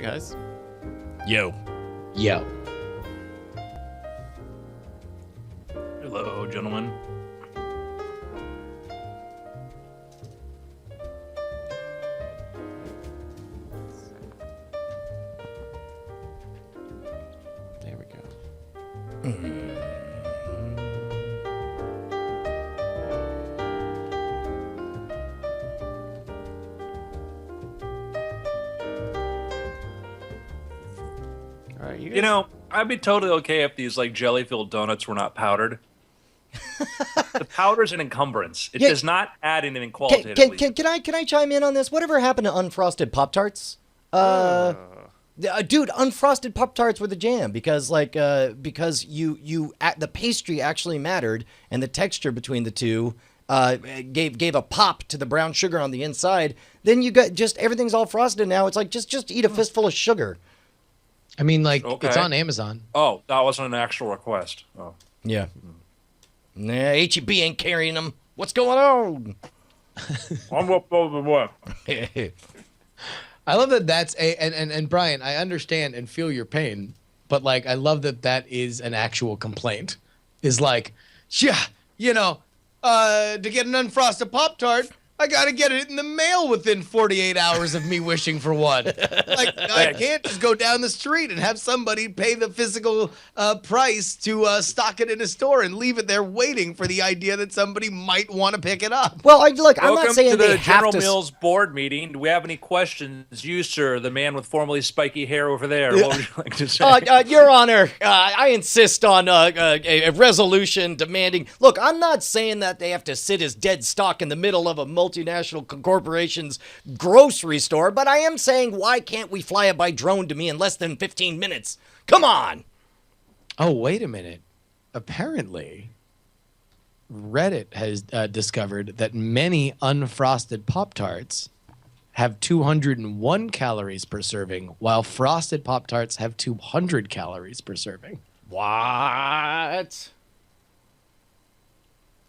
guys. Yo. Hello, gentlemen. There we go. All right, You know, I'd be totally okay if these like jelly-filled donuts were not powdered. The powder's an encumbrance. It does not add anything qualitatively. Can I chime in on this? Whatever happened to unfrosted Pop-Tarts? Dude, unfrosted Pop-Tarts were the jam because the pastry actually mattered and the texture between the two gave a pop to the brown sugar on the inside. Then you got just everything's all frosted now. It's like just eat a fistful of sugar. I mean, like, it's on Amazon. Oh, that wasn't an actual request. Oh. Yeah. Nah, HEB ain't carrying them. What's going on? I'm up over what? I love that that's and Brian, I understand and feel your pain, but like I love that is an actual complaint. Is like, yeah, to get an unfrosted Pop-Tart, I gotta get it in the mail within 48 hours of me wishing for one. Like, I can't just go down the street and have somebody pay the physical price to stock it in a store and leave it there waiting for the idea that somebody might want to pick it up. Well, I'm not saying to they the have General to. Mills board meeting. Do we have any questions? You, sir, the man with formerly spiky hair over there. What would you like to say? Your Honor, I insist on a resolution demanding. Look, I'm not saying that they have to sit as dead stock in the middle of a multinational corporation's grocery store, but I am saying, why can't we fly it by drone to me in less than 15 minutes? Come on. Oh, wait a minute. Apparently, Reddit has discovered that many unfrosted Pop-Tarts have 201 calories per serving, while frosted Pop-Tarts have 200 calories per serving. What?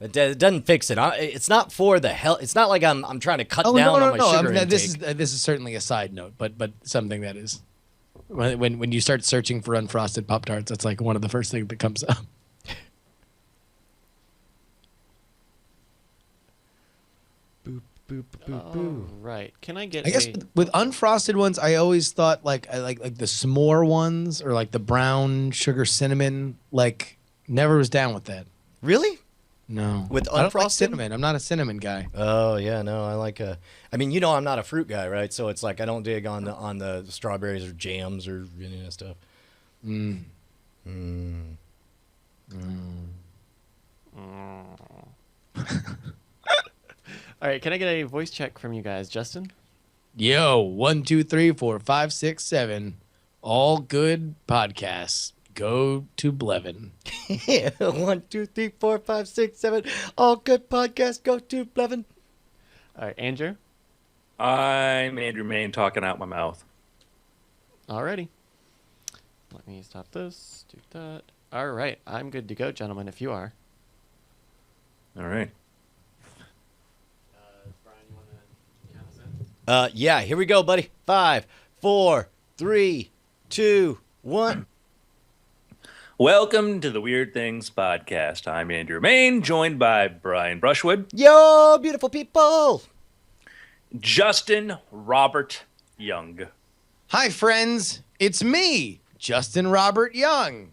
It doesn't fix it. It's not for the hell. It's not like I'm trying to cut down on my sugar intake. This is certainly a side note, but something that is when you start searching for unfrosted Pop-Tarts, that's like one of the first things that comes up. Boop, boop, boop, boop. Right. Can I get I guess with unfrosted ones, I always thought I like the s'more ones or like the brown sugar cinnamon. Like, never was down with that. Really? No. With I don't like unfrosted? cinnamon. I'm not a cinnamon guy. Oh yeah, no, I like I mean, I'm not a fruit guy, right? So it's like I don't dig on the strawberries or jams or any of that stuff. All right, can I get a voice check from you guys, Justin? Yo, 1, 2, 3, 4, 5, 6, 7. All good podcasts. Go to Blevin. 1, 2, 3, 4, 5, 6, 7. All good podcasts. Go to Blevin. All right, Andrew. I'm Andrew Main talking out my mouth. Alrighty. Let me stop this. Do that. All right, I'm good to go, gentlemen. If you are. All right. Brian, you want to count us in? Yeah, here we go, buddy. 5, 4, 3, 2, 1. Welcome to the Weird Things Podcast. I'm Andrew Main, joined by Brian Brushwood. Yo, beautiful people. Justin Robert Young. Hi, friends. It's me, Justin Robert Young.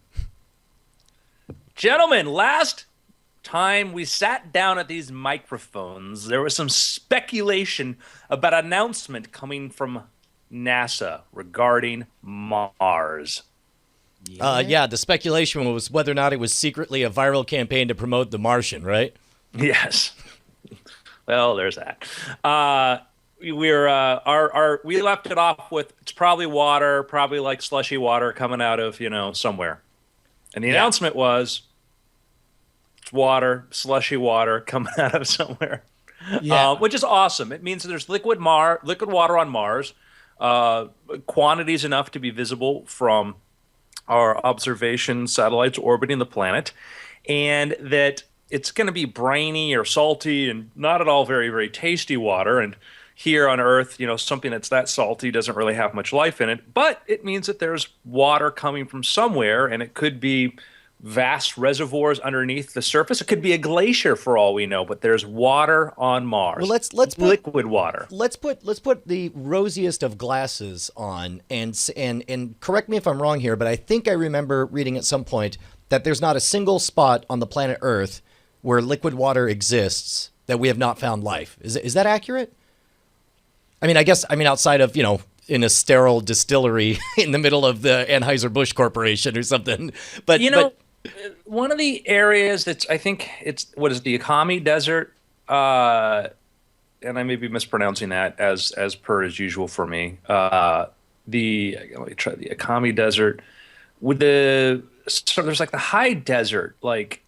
Gentlemen, last time we sat down at these microphones, there was some speculation about an announcement coming from NASA regarding Mars. Yeah, the speculation was whether or not it was secretly a viral campaign to promote The Martian, right? Yes. Well, there's that. We left it off with it's probably water, probably like slushy water coming out of somewhere, and the announcement was it's water, slushy water coming out of somewhere, which is awesome. It means that there's liquid water on Mars, quantities enough to be visible from our observation satellites orbiting the planet, and that it's going to be briny or salty and not at all very, very tasty water. And here on Earth, something that's that salty doesn't really have much life in it, but it means that there's water coming from somewhere, and it could be vast reservoirs underneath the surface. It could be a glacier for all we know, but there's water on Mars. Well, let's liquid water. Let's put the rosiest of glasses on, and correct me if I'm wrong here, but I think I remember reading at some point that there's not a single spot on the planet Earth where liquid water exists that we have not found life. Is that accurate? I mean, outside of, in a sterile distillery in the middle of the Anheuser-Busch Corporation or something. But one of the areas I think it's, what is the Akami Desert? And I may be mispronouncing that as per as usual for me. Let me try the Akami Desert. So there's like the high desert, like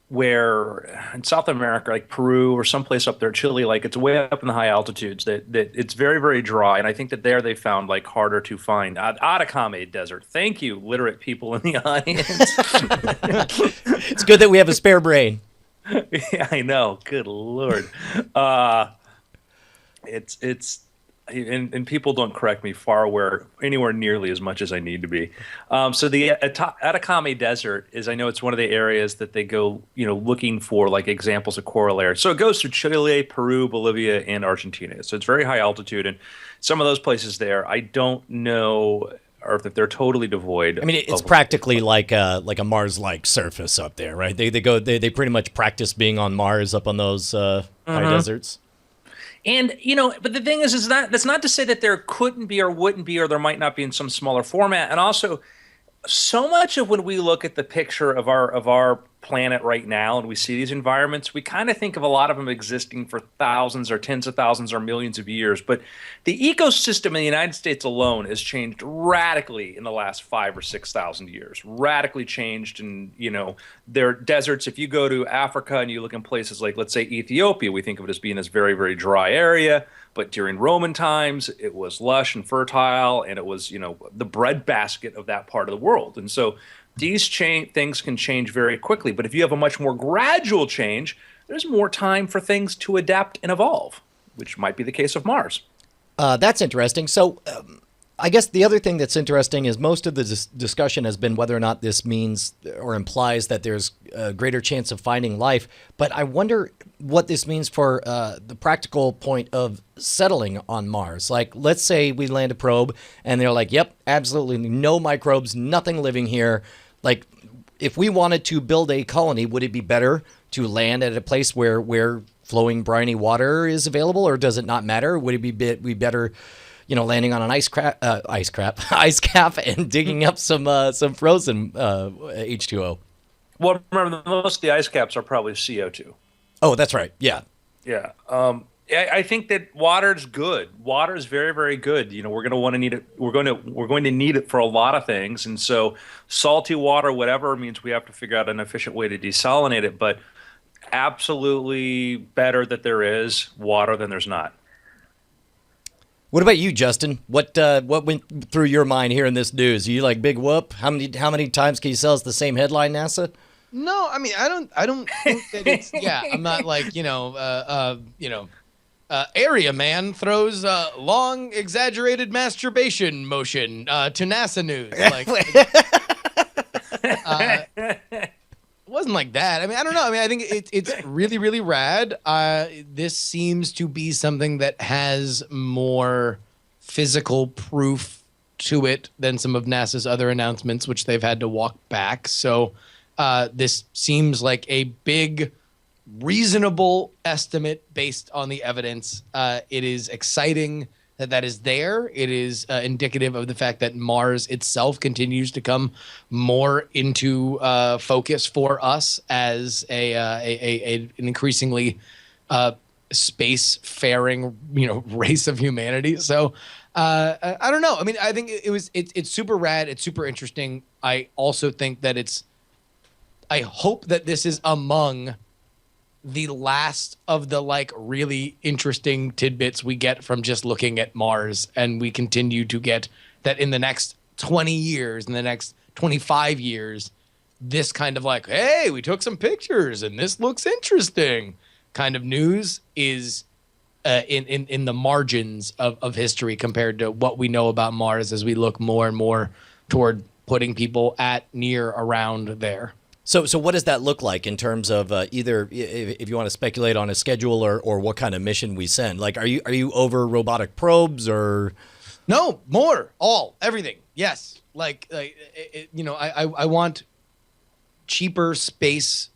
where in South America, like Peru or someplace up there, Chile, like it's way up in the high altitudes that it's very, very dry. And I think that there they found like harder to find. Atacama Desert. Thank you, literate people in the audience. It's good that we have a spare brain. Yeah, I know. Good Lord. And people don't correct me anywhere nearly as much as I need to be. So the Atacama Desert is, I know it's one of the areas that they go, looking for like examples of coral layers. So it goes through Chile, Peru, Bolivia, and Argentina. So it's very high altitude, and some of those places there, I don't know, or if they're totally devoid. I mean, it's practically like a Mars-like surface up there, right? They pretty much practice being on Mars up on those high deserts. And, but the thing is that's not to say that there couldn't be or wouldn't be, or there might not be in some smaller format. And also, so much of when we look at the picture of our planet right now and we see these environments, we kind of think of a lot of them existing for thousands or tens of thousands or millions of years. But the ecosystem in the United States alone has changed radically in the last 5,000 or 6,000 years. Radically changed. And, there are deserts. If you go to Africa and you look in places like, let's say, Ethiopia, we think of it as being this very, very dry area. But during Roman times, it was lush and fertile, and it was, the breadbasket of that part of the world. And so these things can change very quickly. But if you have a much more gradual change, there's more time for things to adapt and evolve, which might be the case of Mars. That's interesting. So I guess the other thing that's interesting is most of the discussion has been whether or not this means or implies that there's a greater chance of finding life. But I wonder what this means for the practical point of settling on Mars. Like, let's say we land a probe and they're like, yep, absolutely no microbes, nothing living here. Like, if we wanted to build a colony, would it be better to land at a place where flowing briny water is available, or does it not matter? Would it be better, landing on an ice cap and digging up some frozen H2O? Well, remember, most of the ice caps are probably CO2. Oh, that's right. Yeah. Yeah. I think that water's good. Water is very, very good. We're going to want to need it. We're going to need it for a lot of things. And so salty water, whatever, means we have to figure out an efficient way to desalinate it. But absolutely better that there is water than there's not. What about you, Justin? What went through your mind here in this news? Are you like, big whoop? How many times can you sell us the same headline, NASA? No, I mean, I don't think that it's, I'm not like, area man throws long exaggerated masturbation motion to NASA news. Like, it wasn't like that. I mean, I don't know. I mean, I think it's really, really rad. This seems to be something that has more physical proof to it than some of NASA's other announcements, which they've had to walk back. So this seems like a big, reasonable estimate based on the evidence. It is exciting that is there. It is indicative of the fact that Mars itself continues to come more into focus for us as an increasingly space-faring, race of humanity. So I don't know. I mean, I think it's super rad. It's super interesting. I also think that I hope that this is among the last of the really interesting tidbits we get from just looking at Mars, and we continue to get that in the next 20 years, in the next 25 years, this kind of hey, we took some pictures and this looks interesting kind of news is in the margins of history compared to what we know about Mars as we look more and more toward putting people at, near, around there. So what does that look like in terms of either if you want to speculate on a schedule or what kind of mission we send? Like, are you over robotic probes or? No, more, everything. Yes, I want cheaper space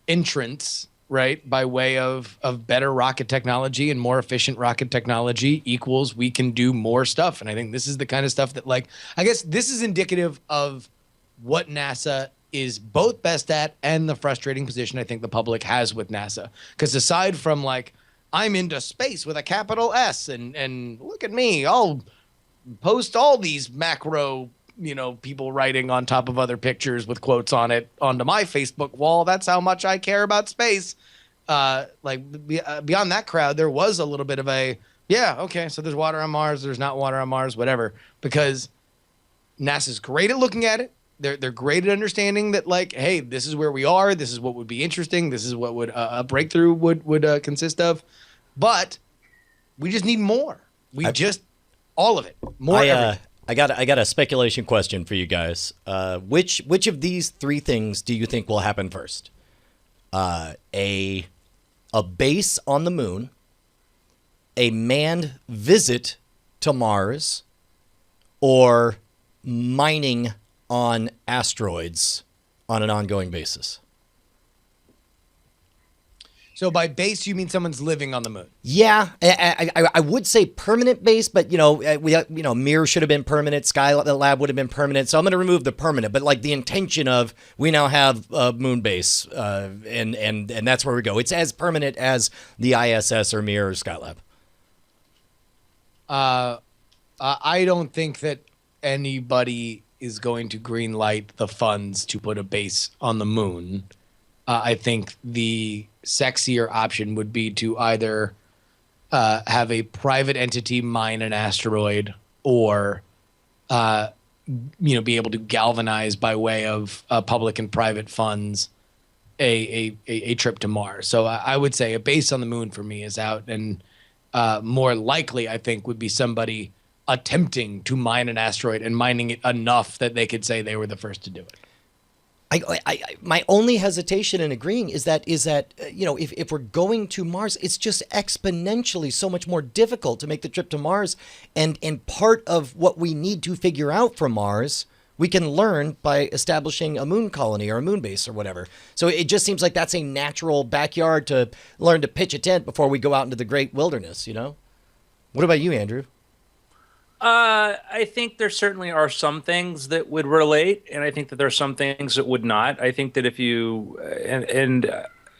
entrance, right, by way of better rocket technology, and more efficient rocket technology equals we can do more stuff. And I think this is the kind of stuff that, like, I guess this is indicative of what NASA is both best at and the frustrating position I think the public has with NASA. Because aside from, like, I'm into space with a capital S, and look at me, I'll post all these macro, people writing on top of other pictures with quotes on it onto my Facebook wall. That's how much I care about space. Beyond that crowd, there was a little bit of a, yeah, okay, so there's water on Mars, there's not water on Mars, whatever. Because NASA's great at looking at it. They're great at understanding that, like, hey, this is where we are. This is what would be interesting. This is what would a breakthrough would consist of. But we just need more. All of it. More. I got a speculation question for you guys. Which of these three things do you think will happen first? A base on the moon, a manned visit to Mars, or mining on asteroids on an ongoing basis? So by base, you mean someone's living on the moon? Yeah, I would say permanent base, but Mir should have been permanent. Skylab would have been permanent. So I'm going to remove the permanent, but like the intention of we now have a moon base, and that's where we go. It's as permanent as the ISS or Mir or Skylab. I don't think that anybody is going to green light the funds to put a base on the moon. I think the sexier option would be to either have a private entity mine an asteroid, or be able to galvanize by way of public and private funds a trip to Mars. So I would say a base on the moon for me is out, and more likely I think would be somebody attempting to mine an asteroid and mining it enough that they could say they were the first to do it. My only hesitation in agreeing is that if we're going to Mars, it's just exponentially so much more difficult to make the trip to Mars, and part of what we need to figure out from Mars we can learn by establishing a moon colony or a moon base or whatever. So it just seems like that's a natural backyard to learn to pitch a tent before we go out into the great wilderness. What about you, Andrew? I think there certainly are some things that would relate, and I think that there are some things that would not. I think that if you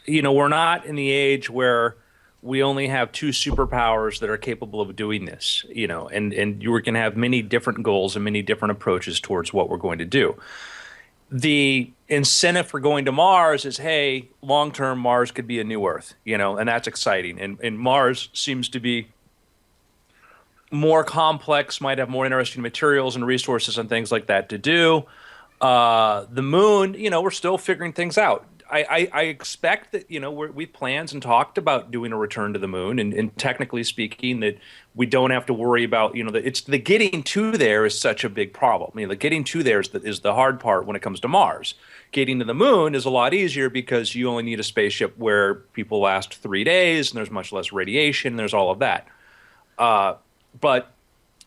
we're not in the age where we only have two superpowers that are capable of doing this, and you can have many different goals and many different approaches towards what we're going to do. The incentive for going to Mars is, hey, long-term Mars could be a new Earth, and that's exciting. And Mars seems to be more complex, might have more interesting materials and resources and things like that to do. The moon, we're still figuring things out. I expect that, we've plans and talked about doing a return to the moon, and technically speaking that we don't have to worry about, it's the getting to there is such a big problem. The getting to there is the hard part when it comes to Mars. Getting to the moon is a lot easier because you only need a spaceship where people last 3 days and there's much less radiation, and there's all of that. But,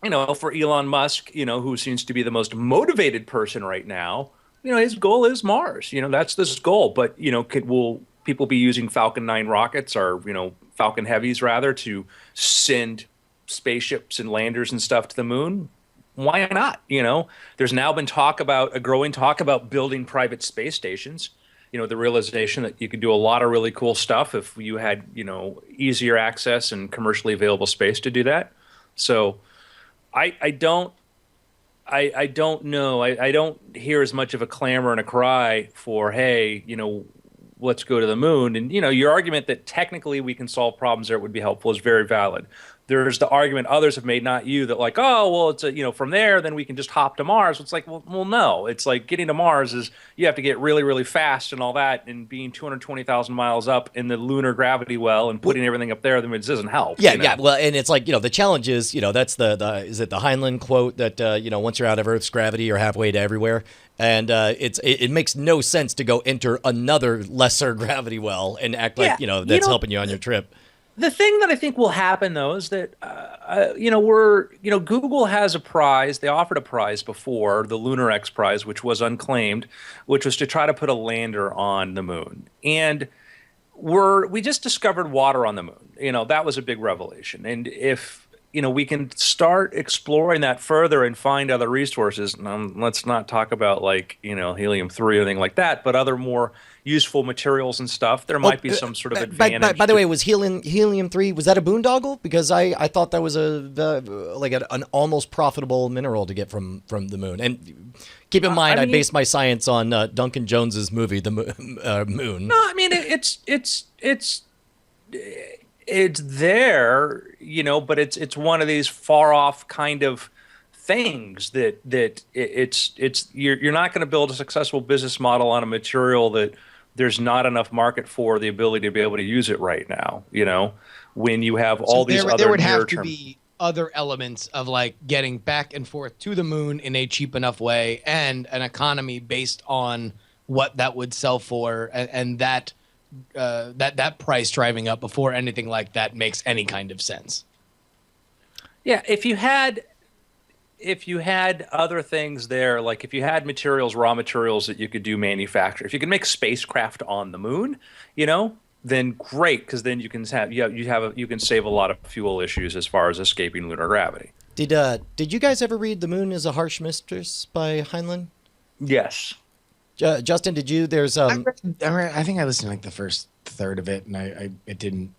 for Elon Musk, who seems to be the most motivated person right now, his goal is Mars. That's this goal. But, will people be using Falcon 9 rockets or, Falcon Heavies rather to send spaceships and landers and stuff to the moon? Why not? There's now been a growing talk about building private space stations. The realization that you could do a lot of really cool stuff if you had, easier access and commercially available space to do that. So I don't know. I don't hear as much of a clamor and a cry for, hey, let's go to the moon. And, your argument that technically we can solve problems there would be helpful is very valid. there's the argument others have made, not you, that like, oh, well, it's from there, then we can just hop to Mars. It's like, well, no. It's like getting to Mars is you have to get really, really fast and all that, and being 220,000 miles up in the lunar gravity well and putting everything up there, then it doesn't help. Yeah, yeah. Well, and it's like, the challenge is, that's is it the Heinlein quote that, once you're out of Earth's gravity, you're halfway to everywhere. And it makes no sense to go enter another lesser gravity well and act like, that's helping you on your trip. The thing that I think will happen, though, is that Google has a prize. They offered a prize before, the Lunar X Prize, which was unclaimed, which was to try to put a lander on the moon. And we just discovered water on the moon. That was a big revelation. And if we can start exploring that further and find other resources. Let's not talk about helium-3 or anything like that, but other more useful materials and stuff. There might be some sort of advantage. By the way, was helium-3, was that a boondoggle? Because I thought that was an almost profitable mineral to get from the moon. And keep in mind, I based my science on Duncan Jones's movie, The Moon. No, I mean it's there, but it's one of these far off kind of things that you're not going to build a successful business model on a material that there's not enough market for the ability to be able to use it right now. When you have all these other there would have to be other elements of like getting back and forth to the moon in a cheap enough way and an economy based on what that would sell for, and that price driving up before anything like that makes any kind of sense. Yeah, if you had other things there, like if you had raw materials that you could do manufacture, if you could make spacecraft on the moon, then great, because then you can you can save a lot of fuel issues as far as escaping lunar gravity. Did you guys ever read The Moon is a Harsh Mistress by Heinlein? Yes. Justin, did you? There's I think I listened to like the first third of it, and it didn't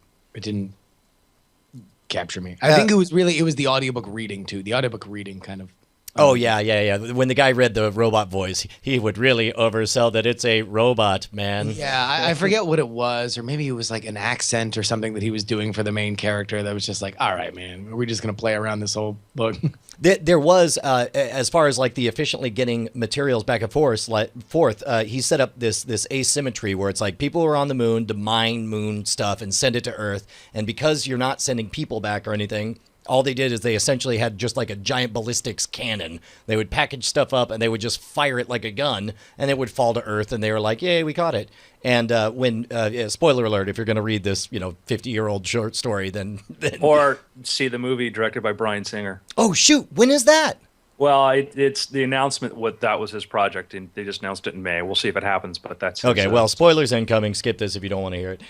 capture me. I think it was the audiobook reading too. The audiobook reading kind of. Oh yeah. When the guy read the robot voice, he would really oversell that it's a robot, man. Yeah, I forget what it was, or maybe it was like an accent or something that he was doing for the main character. That was just like, all right, man, are we just gonna play around this whole book? There was, as far as like the efficiently getting materials back and forth, he set up this asymmetry where it's like people are on the moon to mine moon stuff and send it to Earth, and because you're not sending people back or anything, all they did is they essentially had just like a giant ballistics cannon. They would package stuff up and they would just fire it like a gun, and it would fall to Earth, and they were like, yay, we caught it. And spoiler alert, if you're going to read this 50-year-old short story, then or see the movie directed by Bryan Singer. Oh shoot, when is that? Well, it's the announcement. That was his project, and they just announced it in May. We'll see if it happens, but that's okay. Well, spoilers incoming. Skip this if you don't want to hear it.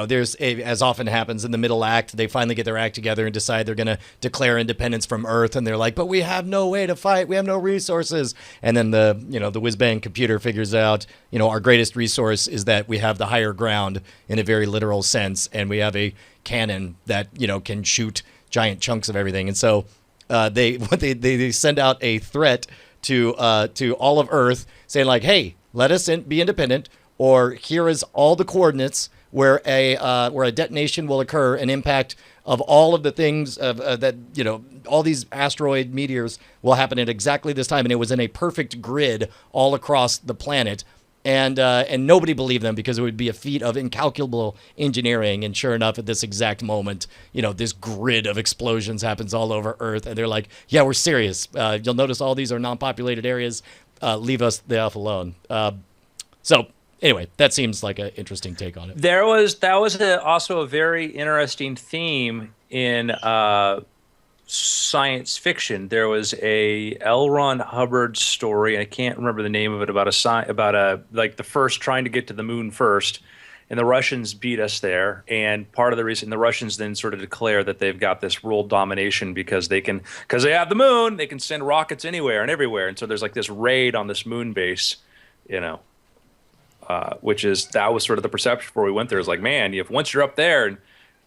There's as often happens in the middle act, they finally get their act together and decide they're going to declare independence from Earth, and they're like, "But we have no way to fight. We have no resources." And then the whiz-bang computer figures out, our greatest resource is that we have the higher ground in a very literal sense, and we have a cannon that can shoot giant chunks of everything, and so. They send out a threat to all of Earth, saying like, "Hey, let us be independent, or here is all the coordinates where a detonation will occur, an impact of all of the things that all these asteroid meteors will happen at exactly this time." And it was in a perfect grid all across the planet. And nobody believed them because it would be a feat of incalculable engineering. And sure enough, at this exact moment, this grid of explosions happens all over Earth. And they're like, yeah, we're serious. You'll notice all these are non-populated areas. Leave us the F alone. So anyway, that seems like an interesting take on it. That was also a very interesting theme in science fiction. There was a L. Ron Hubbard story. I can't remember the name of it, about the first trying to get to the moon first, and the Russians beat us there. And part of the reason the Russians then sort of declare that they've got this world domination because they have the moon, they can send rockets anywhere and everywhere. And so there's like this raid on this moon base, that was sort of the perception before we went there. Is like, man, once you're up there, and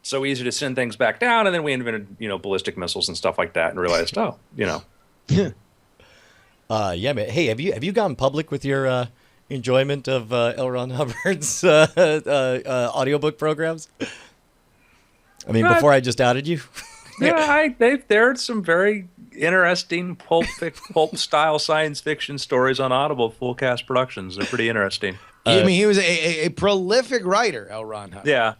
so easy to send things back down, and then we invented, ballistic missiles and stuff like that, and realized, yeah, man. Hey, have you gone public with your enjoyment of L. Ron Hubbard's audiobook programs? I mean, before I just outed you. Yeah, there's some very interesting pulp style science fiction stories on Audible full cast productions. They're pretty interesting. I mean, he was a prolific writer, L. Ron Hubbard. Yeah.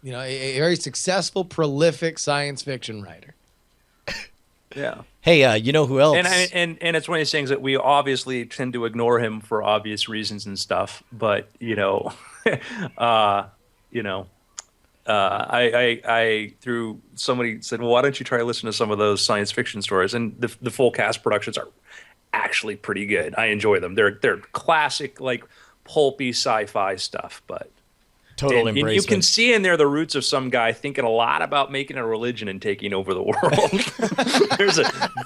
You know, a very successful, prolific science fiction writer. Yeah. Hey, you know who else? And it's one of these things that we obviously tend to ignore him for obvious reasons and stuff. But I through somebody said, well, why don't you try to listen to some of those science fiction stories? And the full cast productions are actually pretty good. I enjoy them. They're classic, like pulpy sci-fi stuff, but Total and embracement. you can see in there the roots of some guy thinking a lot about making a religion and taking over the world. There's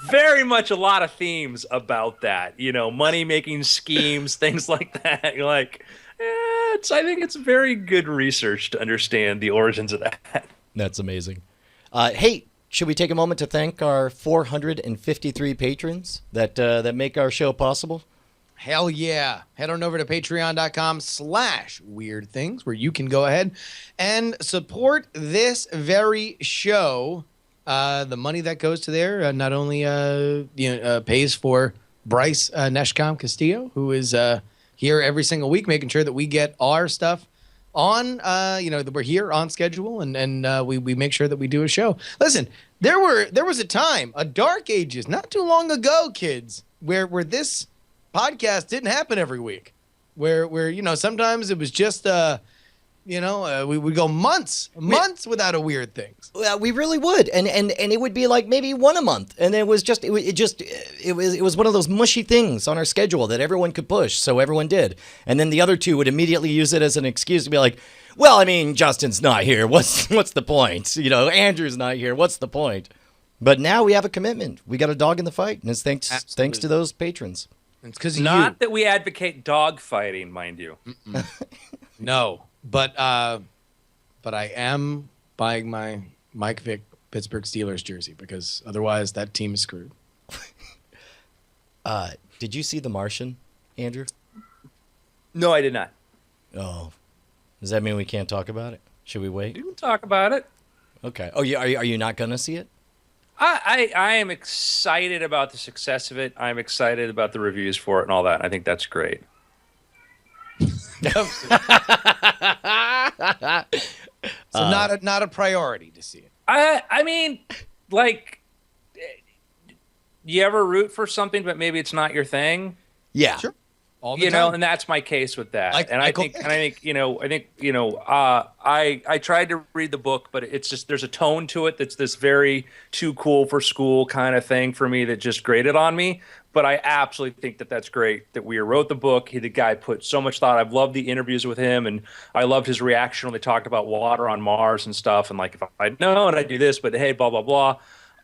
very much a lot of themes about that, money making schemes, things like that. You're like, I think it's very good research to understand the origins of that. That's amazing. Hey, should we take a moment to thank our 453 patrons that make our show possible? Hell yeah. Head on over to patreon.com/weird things where you can go ahead and support this very show. The money that goes to there not only pays for Bryce Neshcom Castillo, who is here every single week making sure that we get our stuff on, that we're here on schedule and we make sure that we do a show. Listen, there was a time, a dark ages, not too long ago, kids, where this podcast didn't happen every week, where sometimes it was just we would go months without a weird things. Well, we really would, and it would be like maybe one a month, and it was one of those mushy things on our schedule that everyone could push, so everyone did, and then the other two would immediately use it as an excuse to be like, well, I mean, Justin's not here. What's the point? Andrew's not here. What's the point? But now we have a commitment. We got a dog in the fight, and it's thanks to those patrons. It's because of Not you. that we advocate dog fighting, mind you. No, but I am buying my Mike Vick Pittsburgh Steelers jersey because otherwise that team is screwed. Did you see The Martian, Andrew? No, I did not. Oh, does that mean we can't talk about it? Should we wait? You can talk about it. Okay. Oh, yeah. Are you not gonna see it? I am excited about the success of it. I'm excited about the reviews for it and all that. I think that's great. So not a priority to see it. I mean, like, you ever root for something, but maybe it's not your thing? Yeah. Sure. All the time. And that's my case with that. I tried to read the book, but it's just, there's a tone to it that's this very too cool for school kind of thing for me that just grated on me. But I absolutely think that that's great that Weir wrote the book. The guy put so much thought. I've loved the interviews with him, and I loved his reaction when they talked about water on Mars and stuff. And like, if I'd known, I'd do this, but hey, blah, blah, blah.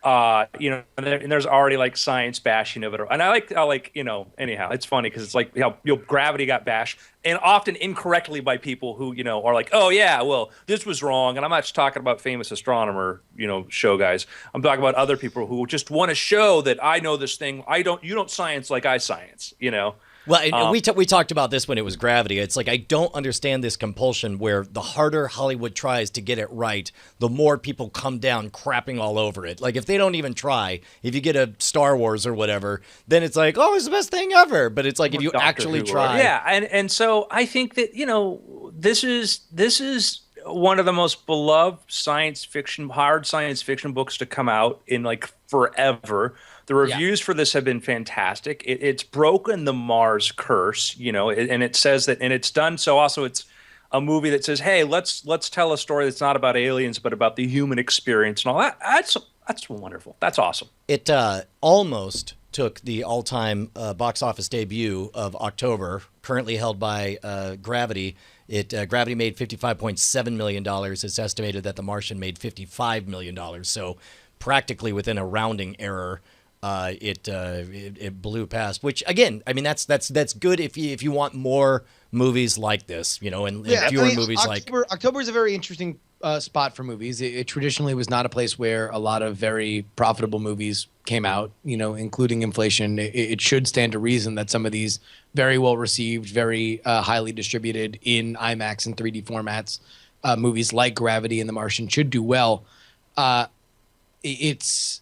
And there's already like science bashing of it, and I like anyhow, it's funny because it's like how gravity got bashed, and often incorrectly by people who are like, oh yeah, well this was wrong, and I'm not just talking about famous astronomer show guys. I'm talking about other people who just want to show that I know this thing. You don't science like I science. Well, we talked about this when it was Gravity. It's like I don't understand this compulsion where the harder Hollywood tries to get it right, the more people come down crapping all over it. Like if they don't even try, if you get a Star Wars or whatever, then it's like, oh, it's the best thing ever. But it's like if you actually try. Yeah, and so I think that this is one of the most beloved hard science fiction books to come out in like forever. The reviews for this have been fantastic. It's broken the Mars curse, and it says that, and it's done so. Also, it's a movie that says, "Hey, let's tell a story that's not about aliens, but about the human experience and all that." That's wonderful. That's awesome. It almost took the all-time box office debut of October, currently held by Gravity. Gravity made $55.7 million. It's estimated that The Martian made $55 million. So practically within a rounding error. It blew past, which again, I mean that's good if you want more movies like this, and fewer movies like October is a very interesting spot for movies. It traditionally was not a place where a lot of very profitable movies came out, including inflation. It should stand to reason that some of these very well received, very highly distributed in IMAX and 3D formats movies like Gravity and The Martian should do well. It's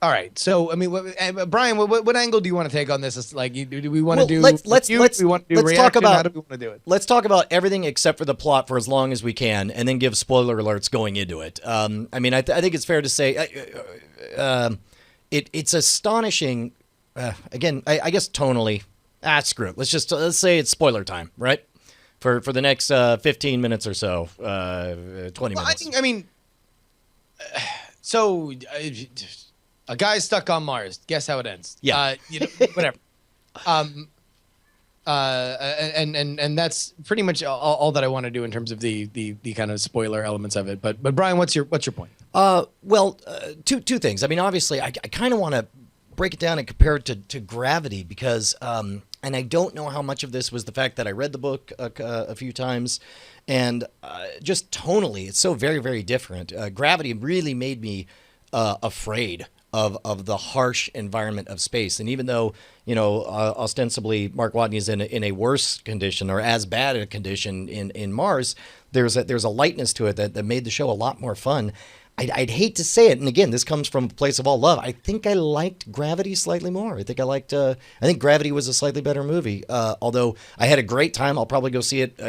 all right. So I mean, Brian, what angle do you want to take on this? It's like, do we want to do? Let's do we want to do let's talk reaction? about. How do we want to do it? Let's talk about everything except for the plot for as long as we can, and then give spoiler alerts going into it. I mean, I think it's fair to say it's astonishing. Again, I guess tonally. Screw it. Let's say it's spoiler time, right? For the next 15 minutes or so, 20 minutes. I mean, so a guy's stuck on Mars. Guess how it ends? Yeah. Whatever. And that's pretty much all that I want to do in terms of the kind of spoiler elements of it. But Brian, what's your point? Well, two things. I mean, obviously, I kind of want to break it down and compare it to Gravity because, and I don't know how much of this was the fact that I read the book a few times, and just tonally, it's so very, very different. Gravity really made me afraid of the harsh environment of space, and even though ostensibly Mark Watney is in a worse condition or as bad a condition in Mars, there's a lightness to it that made the show a lot more fun. I'd hate to say it, and again, this comes from a place of all love. I think I liked Gravity slightly more. I think Gravity was a slightly better movie. Although I had a great time, I'll probably go see it,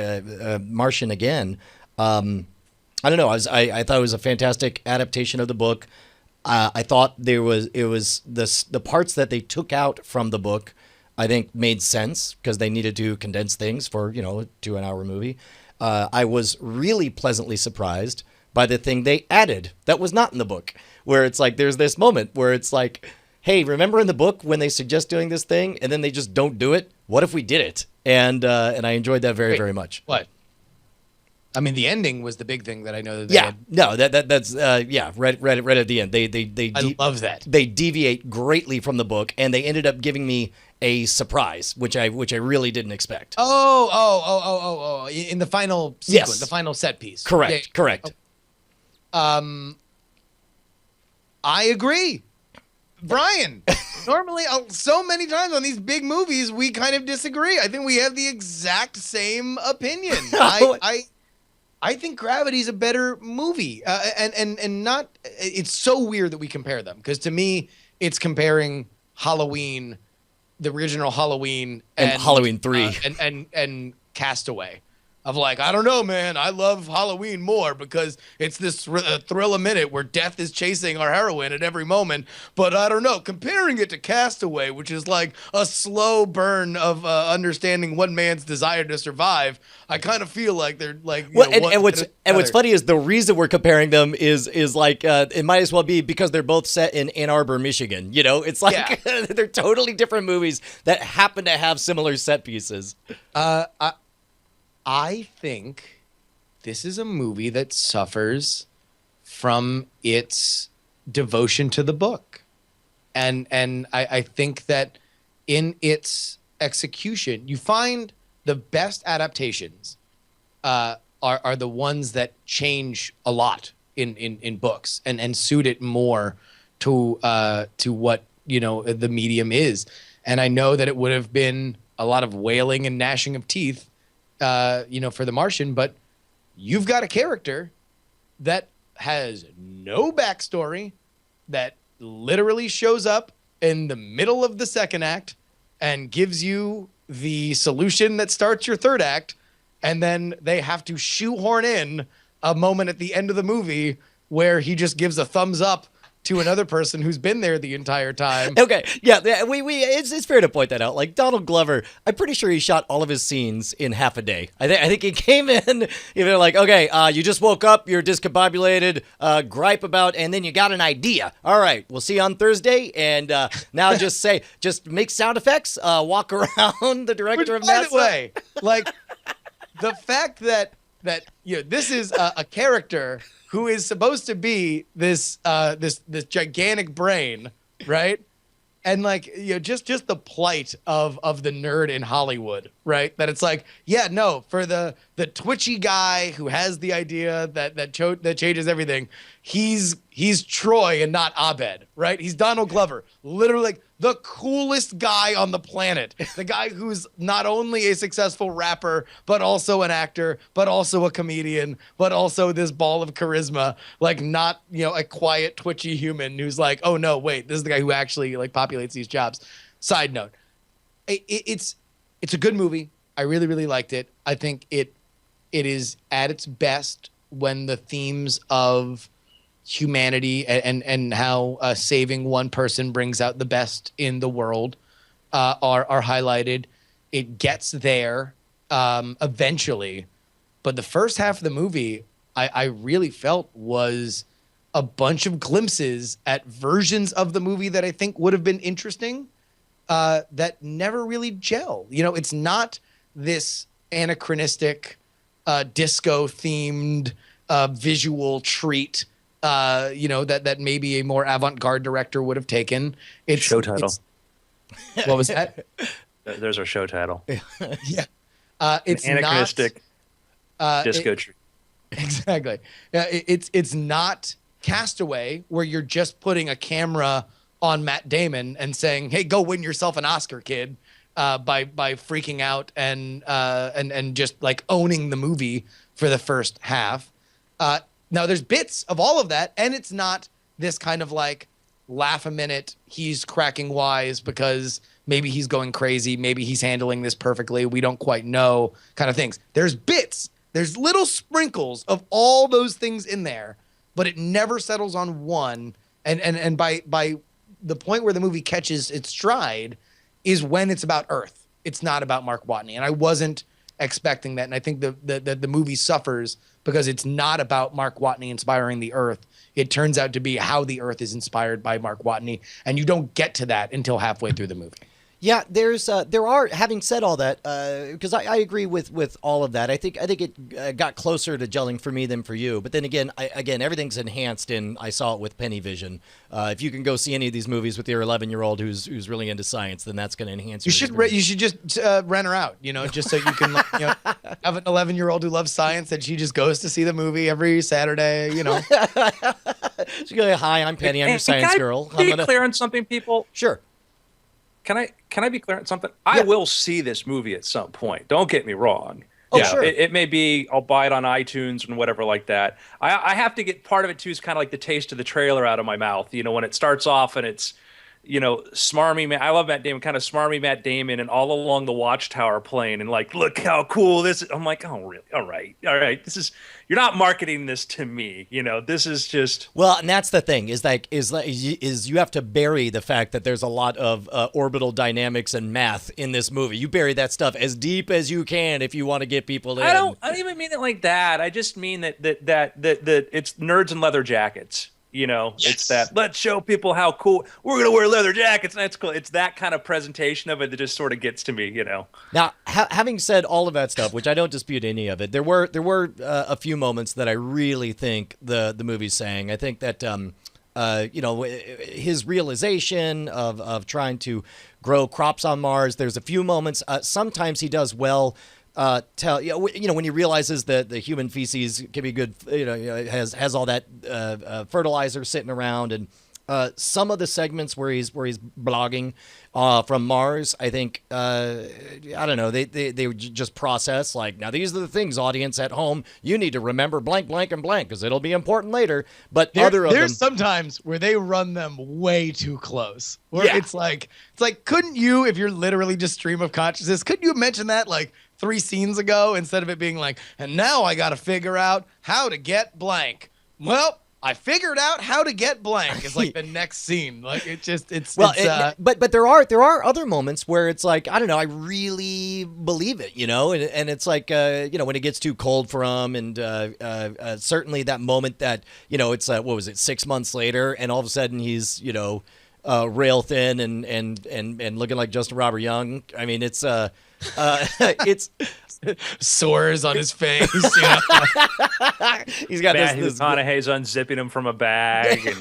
Martian again. I don't know. I thought it was a fantastic adaptation of the book. I thought it was the parts that they took out from the book, I think made sense because they needed to condense things for a 2-hour movie. I was really pleasantly surprised by the thing they added that was not in the book, where it's like there's this moment where it's like, hey, remember in the book when they suggest doing this thing and then they just don't do it? What if we did it? And I enjoyed that very, very much. What? I mean, the ending was the big thing that I know that they Yeah, had. no, that's right at the end. I love that. They deviate greatly from the book, and they ended up giving me a surprise, which I really didn't expect. Oh! In the final sequence, Yes. the final set piece. Correct, Yeah. correct. I agree, Brian. Normally, so many times on these big movies, we kind of disagree. I think we have the exact same opinion. I think Gravity's a better movie, and not. It's so weird that we compare them because to me, it's comparing Halloween, the original Halloween, And Halloween 3. And Castaway. Of like, I don't know, man. I love Halloween more because it's this thrill a minute where death is chasing our heroine at every moment. But I don't know. Comparing it to Castaway, which is like a slow burn of understanding one man's desire to survive, I kind of feel like they're like. What's funny is the reason we're comparing them is like it might as well be because they're both set in Ann Arbor, Michigan. It's like they're totally different movies that happen to have similar set pieces. I think this is a movie that suffers from its devotion to the book. And I think that in its execution, you find the best adaptations are the ones that change a lot in books and suit it more to what the medium is. And I know that it would have been a lot of wailing and gnashing of teeth for The Martian, but you've got a character that has no backstory, that literally shows up in the middle of the second act and gives you the solution that starts your third act, and then they have to shoehorn in a moment at the end of the movie where he just gives a thumbs up to another person who's been there the entire time. Okay, yeah, it's fair to point that out. Like Donald Glover, I'm pretty sure he shot all of his scenes in half a day. I think he came in, they're like, okay, you just woke up, you're discombobulated, gripe about, and then you got an idea. All right, we'll see you on Thursday, and now just make sound effects, walk around the director of NASA. By the way, like the fact that this is a character who is supposed to be this gigantic brain, right? And like just the plight of the nerd in Hollywood, right? That it's like, yeah, no, for the twitchy guy who has the idea that changes everything, he's Troy and not Abed, right? He's Donald Glover, literally the coolest guy on the planet. The guy who's not only a successful rapper, but also an actor, but also a comedian, but also this ball of charisma. Like, not, a quiet, twitchy human who's like, oh no, wait, this is the guy who actually like populates these jobs. Side note, it's a good movie. I really, really liked it. I think it is at its best when the themes of humanity and how saving one person brings out the best in the world are highlighted. It gets there eventually, but the first half of the movie I really felt was a bunch of glimpses at versions of the movie that I think would have been interesting that never really gel. It's not this anachronistic disco themed visual treat that maybe a more avant-garde director would have taken. It's show title. What was that? There's our show title. Yeah. It's Anachronistic disco treat. Exactly. It's not Castaway, where you're just putting a camera on Matt Damon and saying, "Hey, go win yourself an Oscar, kid," by freaking out and just like owning the movie for the first half. Now there's bits of all of that, and it's not this kind of like laugh a minute, he's cracking wise because maybe he's going crazy, maybe he's handling this perfectly, we don't quite know kind of things. There's bits, there's little sprinkles of all those things in there, but it never settles on one. And by the point where the movie catches its stride is when it's about Earth. It's not about Mark Watney. And I wasn't expecting that. And I think the movie suffers because it's not about Mark Watney inspiring the Earth. It turns out to be how the Earth is inspired by Mark Watney. And you don't get to that until halfway through the movie. Yeah, there are. Having said all that, because I agree with all of that. I think it got closer to gelling for me than for you. But then again, everything's enhanced in. I saw it with Penny Vision. If you can go see any of these movies with your 11-year-old who's really into science, then that's going to enhance. You should just rent her out. Just so you can have an 11-year-old who loves science and she just goes to see the movie every Saturday. She's going, "Hi, I'm Penny. I'm your science girl." Can I be clear on something, people? Sure. Can I be clear on something? I will see this movie at some point. Don't get me wrong. Oh, sure. It may be I'll buy it on iTunes and whatever like that. I have to get part of it too is kind of like the taste of the trailer out of my mouth. When it starts off and it's smarmy. I love Matt Damon, kind of smarmy Matt Damon, and all along the Watchtower playing, and like, look how cool this is. I'm like, oh really? All right. You're not marketing this to me. This is just. Well, and that's the thing is you have to bury the fact that there's a lot of orbital dynamics and math in this movie. You bury that stuff as deep as you can if you want to get people in. I don't even mean it like that. I just mean that it's nerds in leather jackets. Yes. It's that let's show people how cool we're gonna wear leather jackets. And that's cool. It's that kind of presentation of it that just sort of gets to me. Now, having said all of that stuff, which I don't dispute any of it, there were a few moments that I really think the movie's saying. I think that his realization of trying to grow crops on Mars. There's a few moments. Sometimes he does well. When he realizes that the human feces can be good, has all that fertilizer sitting around, and some of the segments where he's blogging from Mars, I think I don't know, they just process like, now these are the things, audience at home, you need to remember blank, blank, and blank because it'll be important later. But there's sometimes where they run them way too close. Where it's like couldn't you, if you're literally just stream of consciousness, couldn't you mention that like 3 scenes ago instead of it being like, and now I got to figure out how to get blank. Well, I figured out how to get blank. It's like the next scene. Like but there are other moments where it's like, I don't know, I really believe it, and it's like, when it gets too cold for him, and certainly that moment that, it's what was it, 6 months later, and all of a sudden he's, rail thin and looking like Justin Robert Young. I mean, it's it's sores on his face. He's got this McConaughey's unzipping him from a bag. And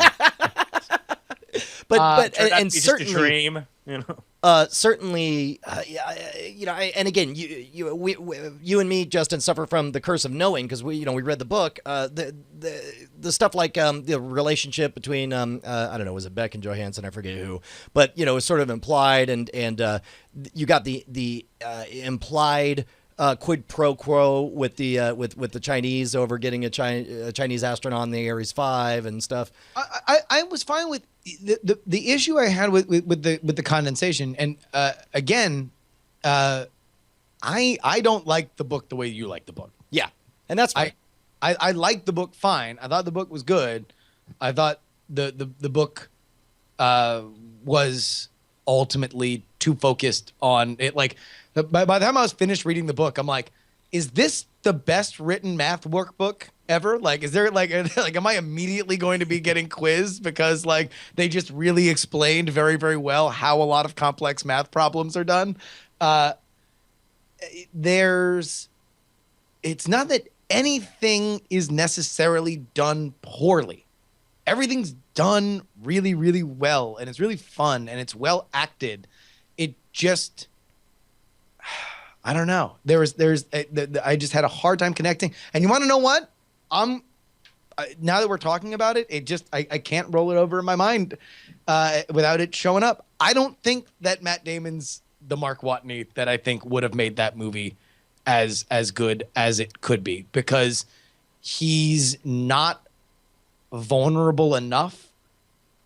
but and certainly, just a dream. You know. Certainly, and again, you and me, Justin, suffer from the curse of knowing because we read the book. The stuff like the relationship between I don't know, was it Beck and Johansson? I forget who, but it was sort of implied, and you got the implied quid pro quo with the Chinese over getting a Chinese astronaut on the Ares 5 and stuff. I was fine with the issue I had with the condensation, and again, I don't like the book the way you like the book. Yeah, and that's fine. I liked the book fine. I thought the book was good. I thought the book was ultimately too focused on it. Like by the time I was finished reading the book, I'm like, is this the best written math workbook ever? Like, is there like am I immediately going to be getting quizzed because like they just really explained very, very well how a lot of complex math problems are done? It's not that anything is necessarily done poorly. Everything's done really, really well, and it's really fun, and it's well acted. It just, I don't know. I just had a hard time connecting. And you want to know what? Now that we're talking about it, I can't roll it over in my mind without it showing up. I don't think that Matt Damon's the Mark Watney that I think would have made that movie as good as it could be, because he's not vulnerable enough,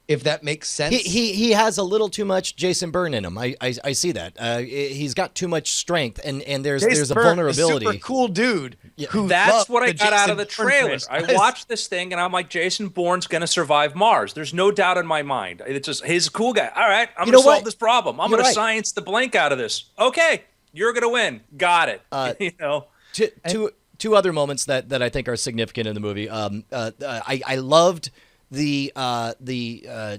if that makes sense. He has a little too much Jason Bourne in him. I see that. He's got too much strength, and there's a vulnerability. A super cool dude. Yeah. That's what I got Jason out of the Bourne trailer. franchise. I watched this thing and I'm like, Jason Bourne's gonna survive Mars. There's no doubt in my mind. It's just he's a cool guy. All right, I'm gonna solve this problem. I'm gonna science the blank out of this. Okay, you're gonna win. Got it. Two other moments that I think are significant in the movie. I loved the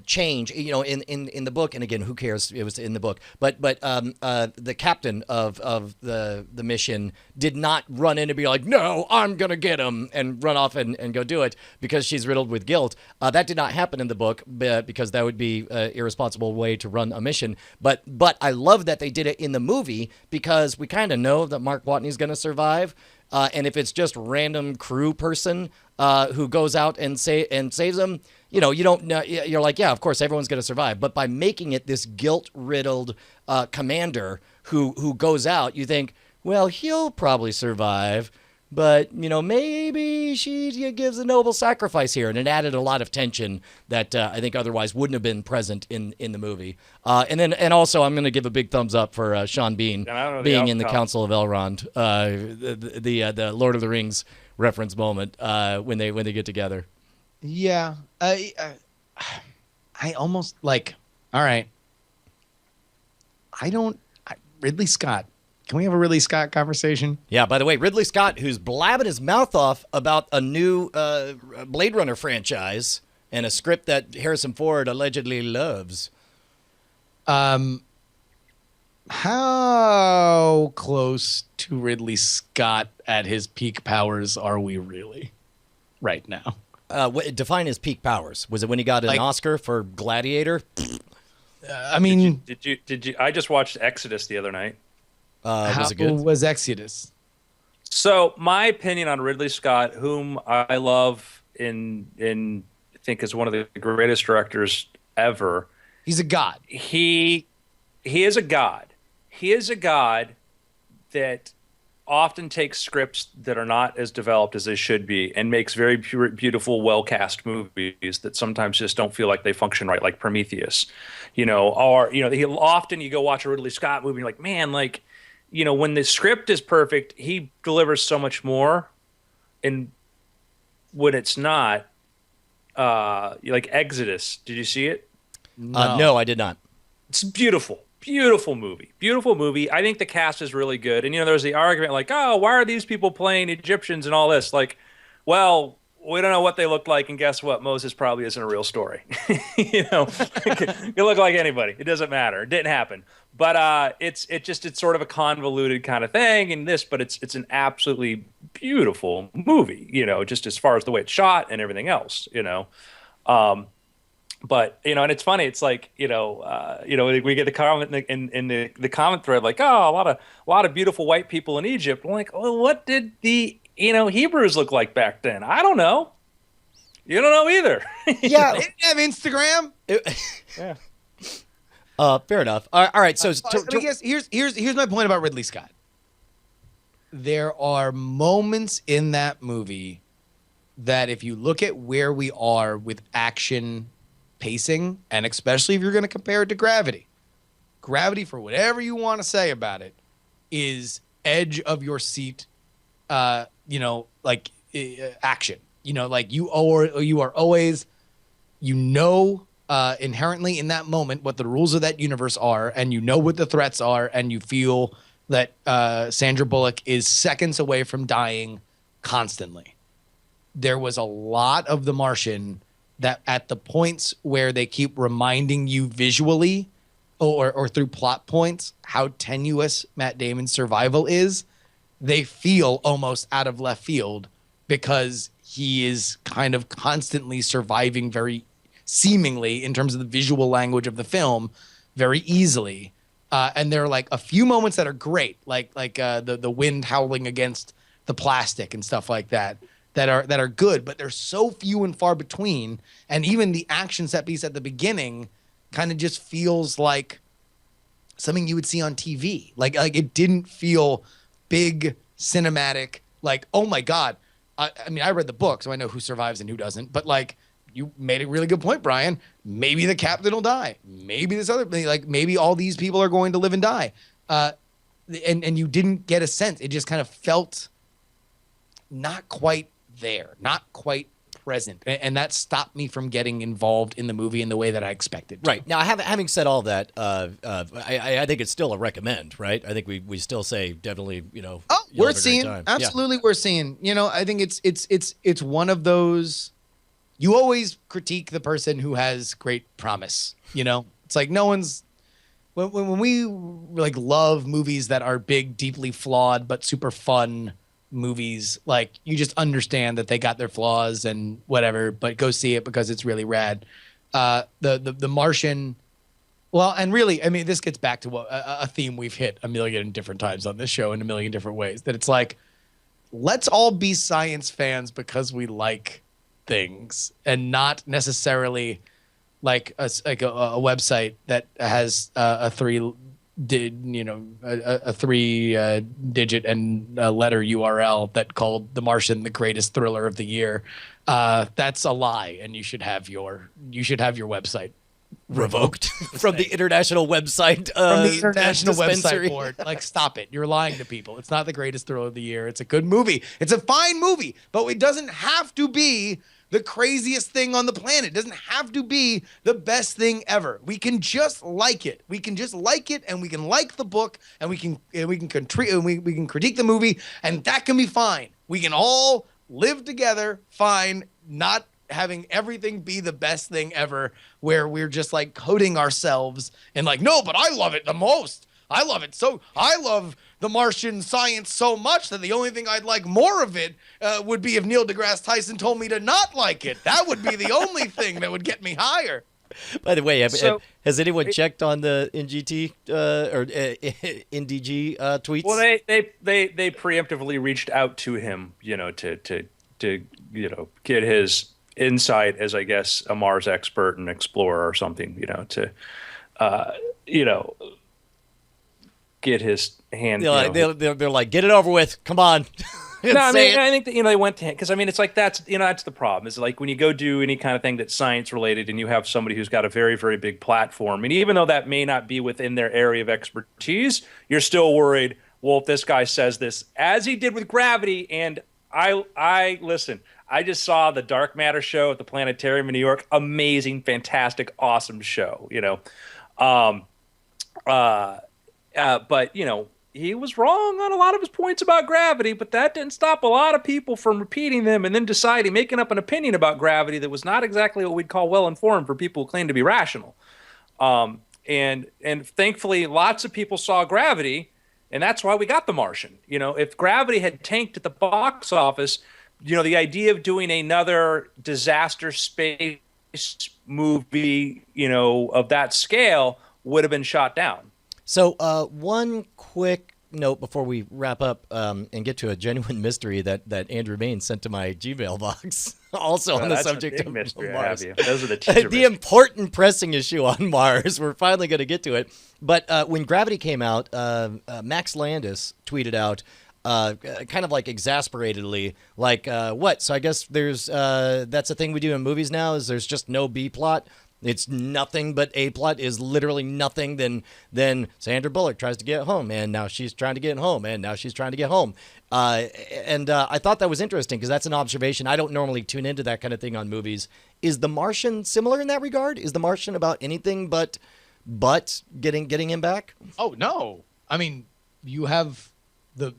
change, in the book, and again, who cares? It was in the book, but the captain of the mission did not run in and be like, no, I'm gonna get him, and run off and go do it because she's riddled with guilt. That did not happen in the book because that would be an irresponsible way to run a mission. But I love that they did it in the movie because we kind of know that Mark Watney's gonna survive. And if it's just random crew person who goes out and saves them, you don't know. You're like, yeah, of course, everyone's going to survive. But by making it this guilt-riddled commander who goes out, you think, well, he'll probably survive. But, maybe she gives a noble sacrifice here. And it added a lot of tension that I think otherwise wouldn't have been present in the movie. And also, I'm going to give a big thumbs up for Sean Bean being in the Council of Elrond, the Lord of the Rings reference moment when they get together. Yeah. I almost like, all right. Ridley Scott. Can we have a Ridley Scott conversation? Yeah, by the way, Ridley Scott, who's blabbing his mouth off about a new Blade Runner franchise and a script that Harrison Ford allegedly loves. How close to Ridley Scott at his peak powers are we really right now? Define his peak powers. Was it when he got an Oscar for Gladiator? I mean... Did you? I just watched Exodus the other night. Was it good? How was Exodus? So my opinion on Ridley Scott, whom I love I think is one of the greatest directors ever. He's a god. He is a god. He is a god that often takes scripts that are not as developed as they should be and makes very beautiful, well-cast movies that sometimes just don't feel like they function right, like Prometheus. You go watch a Ridley Scott movie and you're like, man, like, when the script is perfect, he delivers so much more. And when it's not, like Exodus, did you see it? No, I did not. It's beautiful. Beautiful movie. I think the cast is really good. And, there's the argument like, oh, why are these people playing Egyptians and all this? Like, well, we don't know what they look like. And guess what? Moses probably isn't a real story. You look like anybody. It doesn't matter. It didn't happen. But it's sort of a convoluted kind of thing but it's an absolutely beautiful movie, just as far as the way it's shot and everything else, but and it's funny. It's like we get the comment in the comment thread like, oh, a lot of beautiful white people in Egypt. I'm like, well, what did the Hebrews look like back then? I don't know. You don't know either. Yeah. They didn't have Instagram. Yeah. Fair enough. All right. So I guess here's my point about Ridley Scott. There are moments in that movie that if you look at where we are with action pacing, and especially if you're going to compare it to Gravity, for whatever you want to say about it, is edge of your seat, action. Like you are always, inherently in that moment what the rules of that universe are, and you know what the threats are, and you feel that Sandra Bullock is seconds away from dying constantly. There was a lot of The Martian that at the points where they keep reminding you visually or through plot points how tenuous Matt Damon's survival is, they feel almost out of left field because he is kind of constantly surviving very seemingly, in terms of the visual language of the film, very easily. And there are like a few moments that are great, like the wind howling against the plastic and stuff like that are good, but they're so few and far between. And even the action set piece at the beginning kind of just feels like something you would see on TV. Like it didn't feel big, cinematic, like, oh my God. I mean, I read the book, so I know who survives and who doesn't, but like, you made a really good point, Brian. Maybe the captain will die. Maybe this other, like maybe all these people are going to live and die. And you didn't get a sense. It just kind of felt not quite there, not quite present. And that stopped me from getting involved in the movie in the way that I expected to. Right. Now, having said all that, I think it's still a recommend, right? I think we still say definitely, Oh, you'll we're have a great seeing. time. Absolutely, we're seeing. I think it's one of those. You always critique the person who has great promise. It's like no one's. When we like love movies that are big, deeply flawed, but super fun movies, like you just understand that they got their flaws and whatever, but go see it because it's really rad. The Martian. Well, and really, I mean, this gets back to a theme we've hit a million different times on this show in a million different ways. That it's like, let's all be science fans because we like things, and not necessarily like a website that has a three digit and letter URL that called The Martian the greatest thriller of the year. That's a lie, and you should have your website Revoked from the international website. From the international dispensary. website board. Like, stop it. You're lying to people. It's not the greatest thriller of the year. It's a good movie. It's a fine movie, but it doesn't have to be the craziest thing on the planet. It doesn't have to be the best thing ever. We can just like it. We can just like it, and we can like the book, and we can critique the movie, and that can be fine. We can all live together fine, not having everything be the best thing ever, where we're just like coding ourselves and like, no, but I love it the most. I love The Martian science so much that the only thing I'd like more of it would be if Neil deGrasse Tyson told me to not like it. That would be the only thing that would get me higher. By the way, has anyone checked on the NGT or NDG tweets? Well, they preemptively reached out to him, to get his insight as, I guess, a Mars expert and explorer or something, to get his hand. They're like, get it over with. Come on. No, I think that they went to him because it's like that's the problem. Is like when you go do any kind of thing that's science related and you have somebody who's got a very, very big platform, and even though that may not be within their area of expertise, you're still worried. Well, if this guy says this, as he did with Gravity, and I listen. I just saw the Dark Matter show at the Planetarium in New York. Amazing, fantastic, awesome show. But he was wrong on a lot of his points about gravity, but that didn't stop a lot of people from repeating them and then making up an opinion about gravity that was not exactly what we'd call well-informed for people who claim to be rational. And thankfully, lots of people saw Gravity, and that's why we got The Martian. If Gravity had tanked at the box office, the idea of doing another disaster space movie, of that scale would have been shot down. So, one quick note before we wrap up and get to a genuine mystery that Andrew Bain sent to my Gmail box, also on the That's subject a big of mystery, Mars. I have you. Those are the teaser The mysteries. important pressing issue on Mars. We're finally going to get to it. But when Gravity came out, Max Landis tweeted out, kind of like exasperatedly, like, what? So I guess there's that's a thing we do in movies now, is there's just no B plot. It's nothing but A plot is literally nothing. Then Sandra Bullock tries to get home, and now she's trying to get home, and now she's trying to get home. I thought that was interesting because that's an observation. I don't normally tune into that kind of thing on movies. Is The Martian similar in that regard? Is The Martian about anything but getting him back? Oh no! I mean, you have the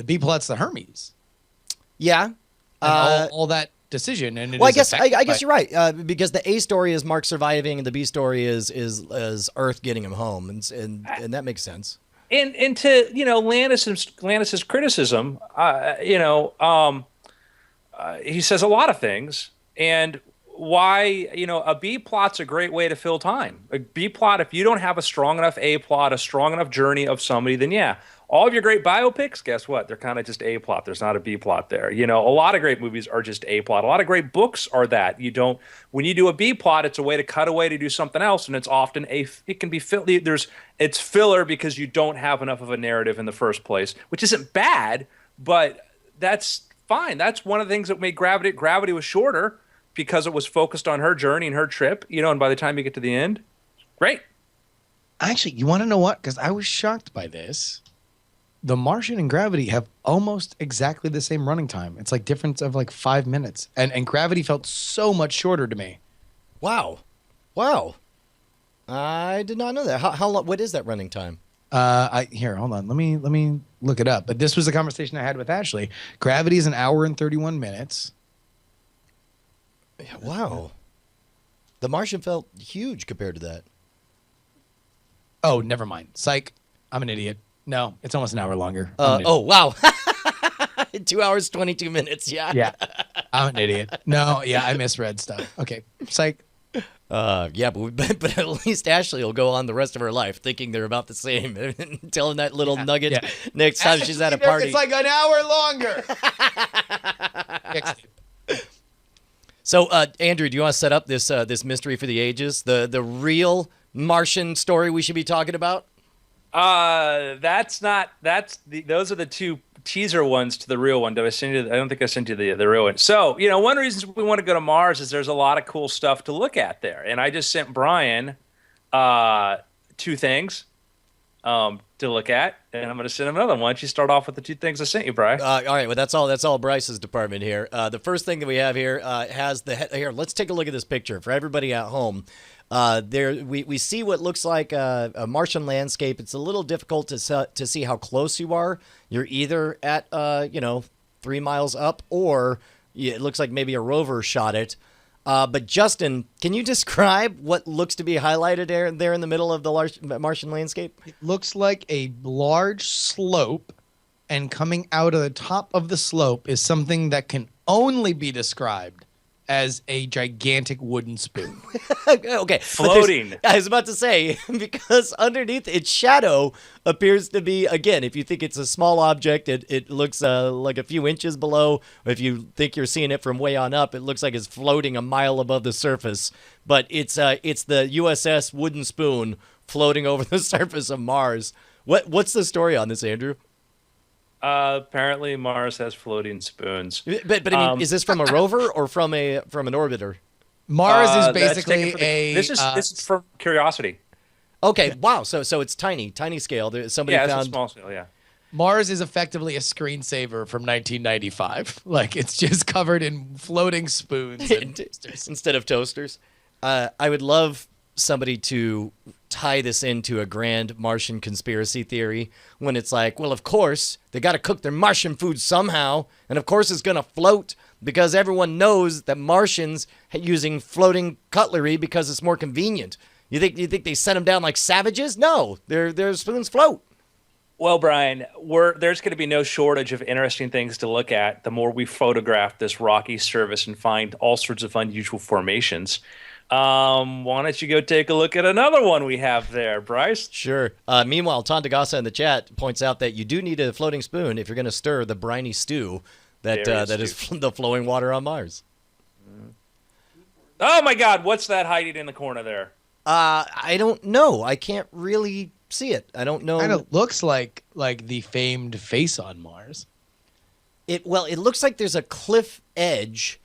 B plot's the Hermes. Yeah. And all that decision, and it Well, is I guess you're right, because the A story is Mark surviving, and the B story is Earth getting him home, and that makes sense. And to Landis's criticism, he says a lot of things, and why a B plot's a great way to fill time. A B plot, if you don't have a strong enough A plot, a strong enough journey of somebody, then yeah, all of your great biopics, guess what? They're kind of just A plot. There's not a B plot there. A lot of great movies are just A plot. A lot of great books are that. When you do a B plot, it's a way to cut away to do something else, and it's often it can be it's filler because you don't have enough of a narrative in the first place, which isn't bad, but that's fine. That's one of the things that made Gravity was shorter because it was focused on her journey and her trip, and by the time you get to the end, great. Actually, you want to know what? Because I was shocked by this. The Martian and Gravity have almost exactly the same running time. It's like difference of like 5 minutes. And Gravity felt so much shorter to me. Wow. I did not know that. How long? What is that running time? Here, hold on. Let me look it up. But this was a conversation I had with Ashley. Gravity is an hour and 31 minutes. Wow. The Martian felt huge compared to that. Oh, never mind. Psych. I'm an idiot. No, it's almost an hour longer. Wow. 2 hours, 22 minutes. Yeah. Yeah. I'm an idiot. No, yeah, I misread stuff. Okay. Psych. Yeah, but at least Ashley will go on the rest of her life thinking they're about the same, telling that little nugget next time she's at a party. It's like an hour longer. So, Andrew, do you want to set up this mystery for the ages, the real Martian story we should be talking about? Those are the two teaser ones to the real one. Did I send you? I don't think I sent you the real one. So, one reason we want to go to Mars is there's a lot of cool stuff to look at there. And I just sent Brian, 2 things, to look at, and I'm going to send him another one. Why don't you start off with the 2 things I sent you, Brian? All right. Well, that's all Bryce's department here. The first thing that we have here has here. Let's take a look at this picture for everybody at home. There we see what looks like a Martian landscape. It's a little difficult to see how close you are. You're either at 3 miles up, or it looks like maybe a rover shot it. But Justin, can you describe what looks to be highlighted there in the middle of the Martian landscape? It looks like a large slope, and coming out of the top of the slope is something that can only be described as a gigantic wooden spoon. Okay. Floating. I was about to say, because underneath its shadow appears to be, again, if you think it's a small object, it looks like a few inches below. If you think you're seeing it from way on up, it looks like it's floating a mile above the surface. But it's the USS Wooden Spoon floating over the surface of Mars. What's the story on this, Andrew? Apparently Mars has floating spoons. But I mean, is this from a rover or from an orbiter? Mars is That's basically taken from this is from Curiosity. Okay, wow. So it's tiny scale. Somebody Yeah, found it's a small scale. Yeah. Mars is effectively a screensaver from 1995. Like, it's just covered in floating spoons and toasters. Instead of toasters. I would love somebody to tie this into a grand Martian conspiracy theory when it's like, well, of course, they got to cook their Martian food somehow, and of course it's going to float because everyone knows that Martians using floating cutlery because it's more convenient. You think they set them down like savages? No, their spoons float. Well, Brian, there's going to be no shortage of interesting things to look at the more we photograph this rocky surface and find all sorts of unusual formations. Why don't you go take a look at another one we have there, Bryce? Sure. Meanwhile, Tandagasa in the chat points out that you do need a floating spoon if you're going to stir the briny stew that is the flowing water on Mars. Oh my God, what's that hiding in the corner there? I don't know. I can't really see it. I don't know. Kind of looks like the famed face on Mars. It looks like there's a cliff edge,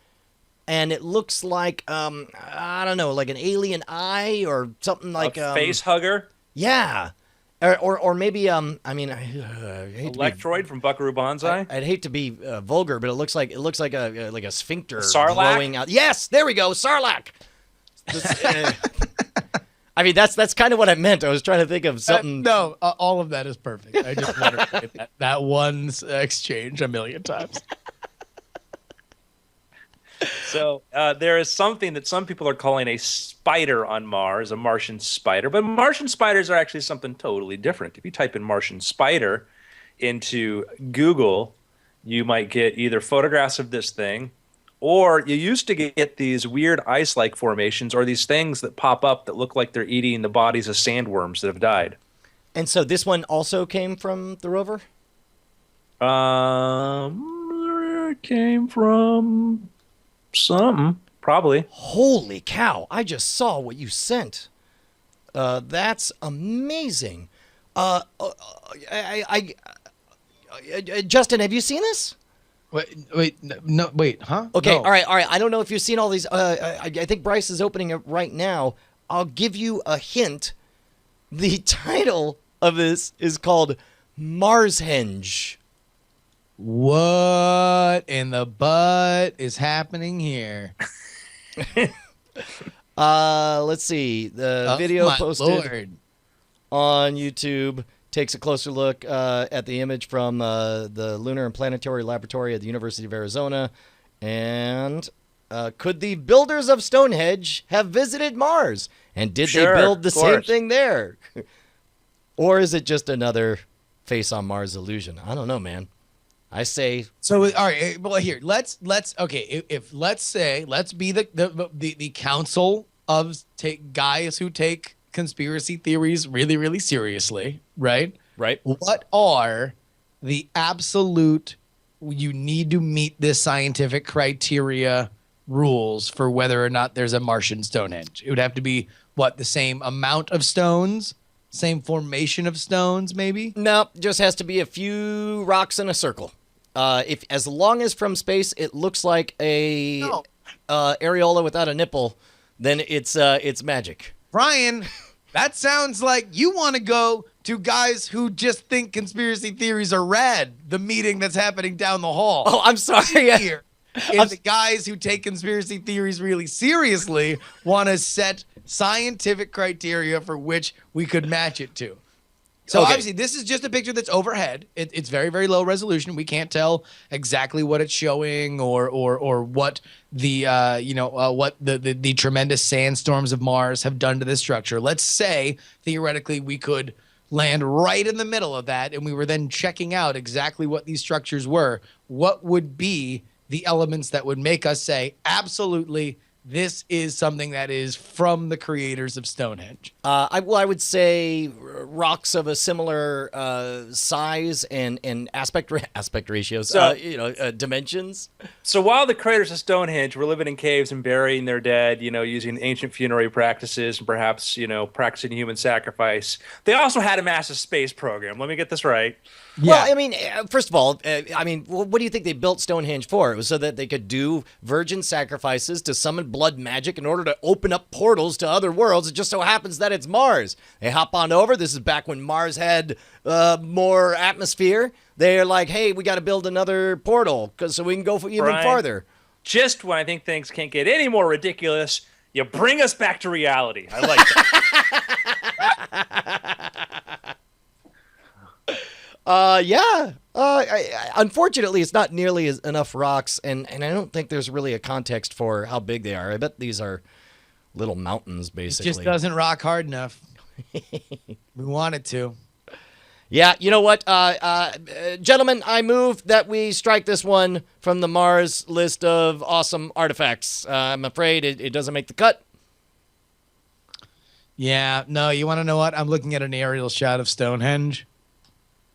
and it looks like I don't know, like an alien eye or something like a face hugger. Yeah, or maybe I mean, I hate Electroid from Buckaroo Banzai. I'd hate to be vulgar, but it looks like a sphincter Sarlacc? glowing out. Yes, there we go, Sarlacc. I mean, that's kind of what I meant. I was trying to think of something. No, all of that is perfect. I just want to say that one exchange a million times. So there is something that some people are calling a spider on Mars, a Martian spider. But Martian spiders are actually something totally different. If you type in Martian spider into Google, you might get either photographs of this thing, or you used to get these weird ice-like formations or these things that pop up that look like they're eating the bodies of sandworms that have died. And so this one also came from the rover? It came from something, probably. Holy cow, I just saw what you sent. That's amazing. Justin, have you seen this? Wait, no, wait, huh? Okay, No. all right. I don't know if you've seen all these. I think Bryce is opening it right now. I'll give you a hint. The title of this is called Marshenge. What in the butt is happening here? Let's see. The video my posted Lord. on YouTube takes a closer look at the image from the Lunar and Planetary Laboratory at the University of Arizona. And could the builders of Stonehenge have visited Mars? And did they build the same thing there? Or is it just another face on Mars illusion? I don't know, man. I say So all right, well here let's okay if let's be the council of guys who take conspiracy theories really, really seriously, right? right. What are the absolute you need to meet this scientific criteria rules for whether or not there's a Martian Stonehenge? It would have to be what, the same amount of stones, same formation of stones, maybe? No, just has to be a few rocks in a circle. If as long as from space it looks like a areola without a nipple, then it's magic. Brian, that sounds like you want to go to guys who just think conspiracy theories are rad. The meeting that's happening down the hall. Oh, I'm sorry. Here. If the guys who take conspiracy theories really seriously want to set scientific criteria for which we could match it to. So obviously, this is just a picture that's overhead. It's very, very low resolution. We can't tell exactly what it's showing or what the what the tremendous sandstorms of Mars have done to this structure. Let's say theoretically we could land right in the middle of that, and we were then checking out exactly what these structures were. What would be the elements that would make us say absolutely this is something that is from the creators of Stonehenge? I would say rocks of a similar size and aspect ratios, So- dimensions. So while the creators of Stonehenge were living in caves and burying their dead, using ancient funerary practices and perhaps, practicing human sacrifice, they also had a massive space program. Let me get this right. Well, I mean, first of all, what do you think they built Stonehenge for? It was so that they could do virgin sacrifices to summon blood magic in order to open up portals to other worlds. It just so happens that it's Mars. They hop on over. This is back when Mars had more atmosphere. They're like, hey, we got to build another portal so we can go even Brian, farther. Just when I think things can't get any more ridiculous, you bring us back to reality. I like that. Unfortunately, it's not nearly enough rocks, and I don't think there's really a context for how big they are. I bet these are little mountains, It basically. just doesn't rock hard enough. We want it to. Yeah, you know what, gentlemen, I move that we strike this one from the Mars list of awesome artifacts. I'm afraid it doesn't make the cut. Yeah, no, you want to know what? I'm looking at an aerial shot of Stonehenge.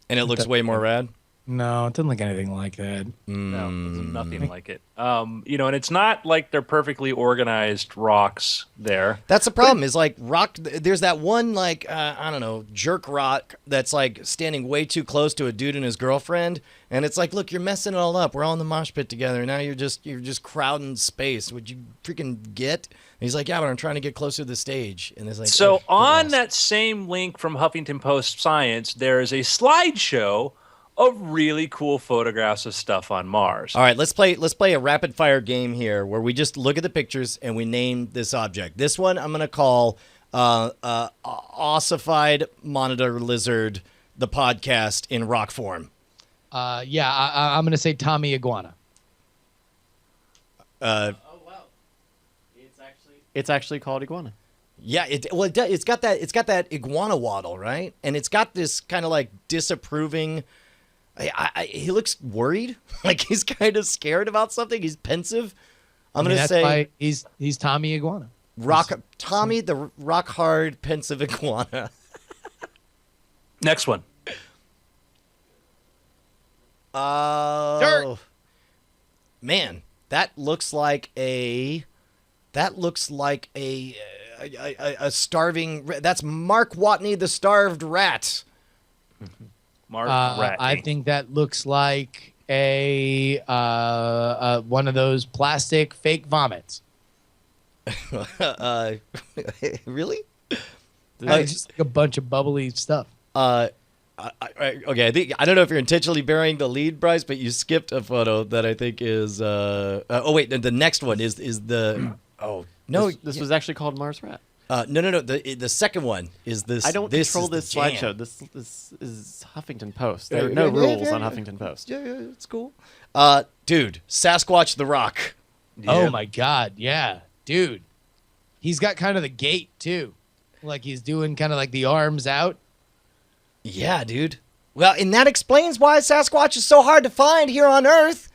And it looks way more rad. No, it doesn't look anything like that. No, there's nothing like it. And it's not like they're perfectly organized rocks there. That's the problem. Is like rock. There's that one like I don't know, jerk rock that's like standing way too close to a dude and his girlfriend, and it's like, look, you're messing it all up. We're all in the mosh pit together. Now you're just crowding space. Would you freaking get? And he's like, yeah, but I'm trying to get closer to the stage. And it's like, So oh, on goodness. that same link from Huffington Post Science, there is a slideshow of really cool photographs of stuff on Mars. All right, let's play a rapid fire game here where we just look at the pictures and we name this object. This one I'm gonna call Ossified Monitor Lizard, the podcast in rock form. I'm gonna say Tommy Iguana. It's actually called iguana. Yeah, it's got that iguana waddle, right? And it's got this kind of like disapproving. He looks worried, like he's kind of scared about something. He's pensive. I'm gonna that's say why he's Tommy Iguana. Tommy the rock hard pensive iguana. Next one. Oh, man, that looks like a starving. That's Mark Watney, the starved rat. Mark Ratney. I think that looks like a one of those plastic fake vomits. Really? It's just like a bunch of bubbly stuff. Okay, I don't know if you're intentionally burying the lead, Bryce, but you skipped a photo that I think is. Oh wait, the next one is the. Oh no, This was actually called Mars Rat. No. The second one is this. I don't this control is the this jam. slideshow. This is Huffington Post. There are no rules on Huffington Post. Yeah, it's cool. Dude, Sasquatch the Rock. Oh my God, yeah, dude. He's got kind of the gait too, like he's doing kind of like the arms out. Yeah, dude. Well, and that explains why Sasquatch is so hard to find here on Earth.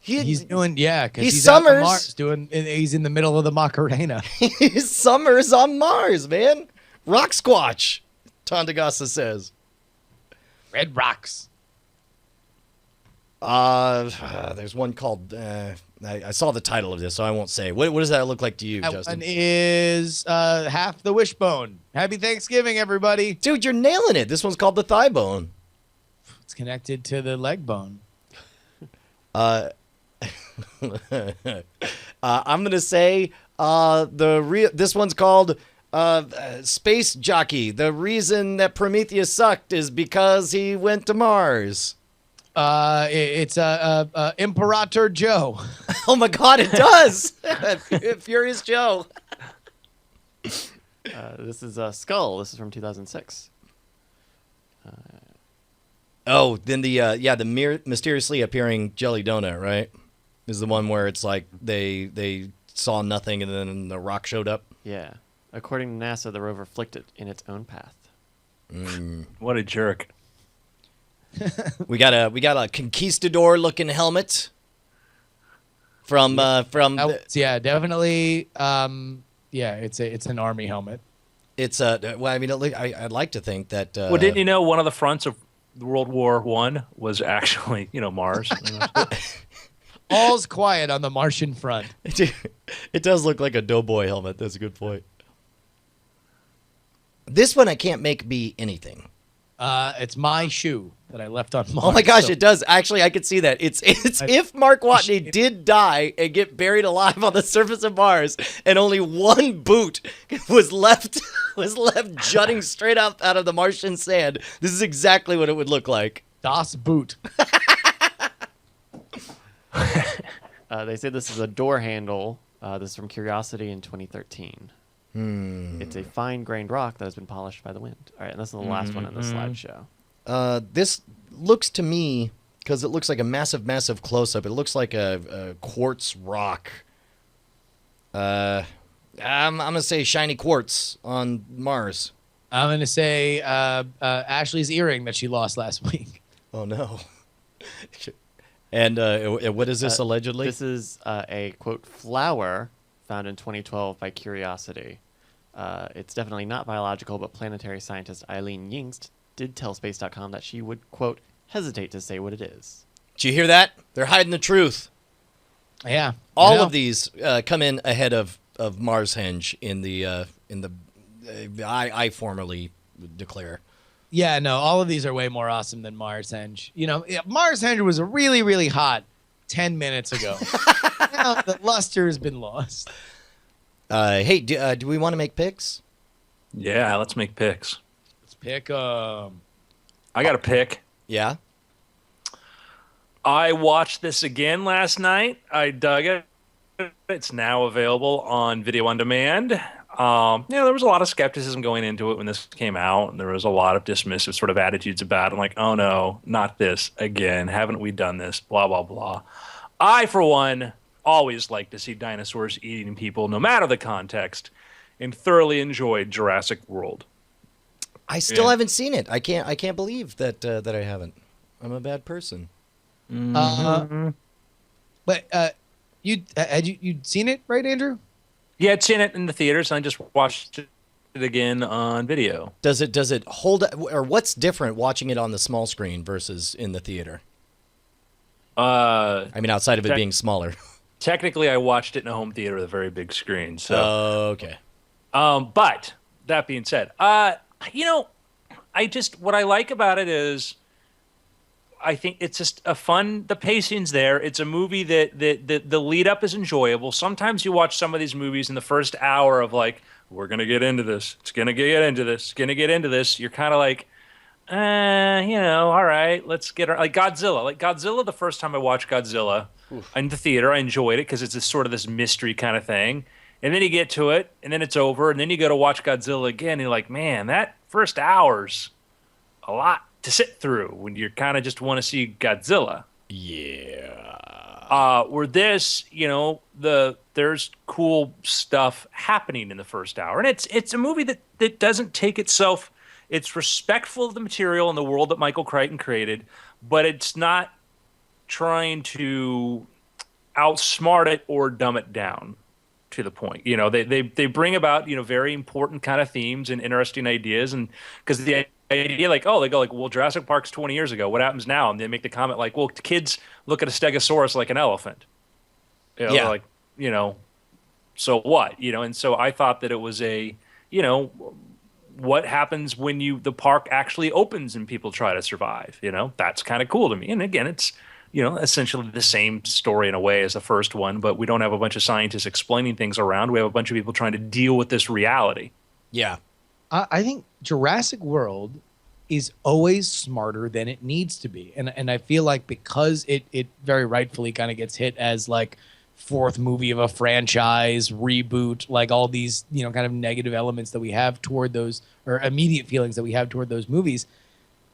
He's doing because He he's out on summers. Mars he's in the middle of the Macarena. He summers on Mars, man. Rock Squatch, Tondagasa says. Red rocks. There's one called. I saw the title of this, so I won't say. What does that look like to you, That Justin? one is half the wishbone. Happy Thanksgiving, everybody. Dude, you're nailing it. This one's called the thigh bone. It's connected to the leg bone. I'm gonna say this one's called Space Jockey. The reason that Prometheus sucked is because he went to Mars. It's Imperator Joe. Oh my God, it does. Furious Joe. This is Skull. This is from 2006. Oh, then the mysteriously appearing jelly donut, right? Is the one where it's like they saw nothing and then the rock showed up. Yeah. According to NASA, the rover flicked it in its own path. What a jerk. We got a conquistador looking helmet from Yeah, definitely. It's an army helmet. it's well, I mean, I'd like to think that Well, didn't you know one of the fronts of World War I was actually, Mars? All's quiet on the Martian front. it does look like a doughboy helmet. That's a good point. This one I can't make be anything. It's my shoe that I left on Mars. Oh my gosh, so- it does. Actually, I could see that. It's if Mark Watney did die and get buried alive on the surface of Mars, and only one boot was left jutting straight up out of the Martian sand. This is exactly what it would look like. Das Boot. They say this is a door handle. This is from Curiosity in 2013. It's a fine-grained rock that has been polished by the wind. All right, and this is the last one in the slideshow. This looks to me, because it looks like a massive, massive close-up. It looks like a quartz rock. I'm gonna say shiny quartz on Mars. I'm gonna say Ashley's earring that she lost last week. Oh no. And what is this allegedly? This is a, quote, flower found in 2012 by Curiosity. It's definitely not biological, but planetary scientist Eileen Yingst did tell Space.com that she would, quote, hesitate to say what it is. Did you hear that? They're hiding the truth. Yeah. All I know. of these come in ahead of Marshenge in the I formerly declare. Yeah, no, all of these are way more awesome than Mars Henge. You know, Mars Henge was really, really hot 10 minutes ago. Now the luster has been lost. Hey, do we want to make picks? Yeah, let's make picks. Let's pick I got a pick. Yeah. I watched this again last night. I dug it. It's now available on video on demand. There was a lot of skepticism going into it when this came out, and there was a lot of dismissive sort of attitudes about it. I'm like, oh no, not this again. Haven't we done this? Blah, blah, blah. I, for one, always like to see dinosaurs eating people, no matter the context, and thoroughly enjoyed Jurassic World. I still haven't seen it. I can't believe that I haven't. I'm a bad person. But you'd seen it, right, Andrew? Yeah, I'd seen it in the theaters, and I just watched it again on video. Does it hold, or what's different watching it on the small screen versus in the theater? I mean, outside of it being smaller. Technically, I watched it in a home theater with a very big screen. So, okay. But that being said, what I like about it is, I think it's just a fun. The pacing's there. It's a movie that the lead up is enjoyable. Sometimes you watch some of these movies in the first hour of like, we're gonna get into this. It's gonna get into this. It's gonna get into this. You're kind of like, all right, let's get like Godzilla. Like Godzilla, the first time I watched Godzilla in the theater, I enjoyed it because it's this mystery kind of thing. And then you get to it, and then it's over, and then you go to watch Godzilla again, and you're like, man, that first hour's a lot to sit through when you kind of just want to see Godzilla. Yeah. Where this, there's cool stuff happening in the first hour, and it's a movie that doesn't take itself. It's respectful of the material and the world that Michael Crichton created, but it's not trying to outsmart it or dumb it down to the point. They bring about very important kind of themes and interesting ideas, and because the idea, they go like, well, Jurassic Park's 20 years ago. What happens now? And they make the comment like, well, kids look at a stegosaurus like an elephant. So what? And so I thought that it was what happens when the park actually opens and people try to survive? That's kind of cool to me. And again, it's essentially the same story in a way as the first one, but we don't have a bunch of scientists explaining things around. We have a bunch of people trying to deal with this reality. Yeah. I think Jurassic World is always smarter than it needs to be. And I feel like because it very rightfully kind of gets hit as like fourth movie of a franchise, reboot, like all these, kind of negative elements that we have toward those, or immediate feelings that we have toward those movies,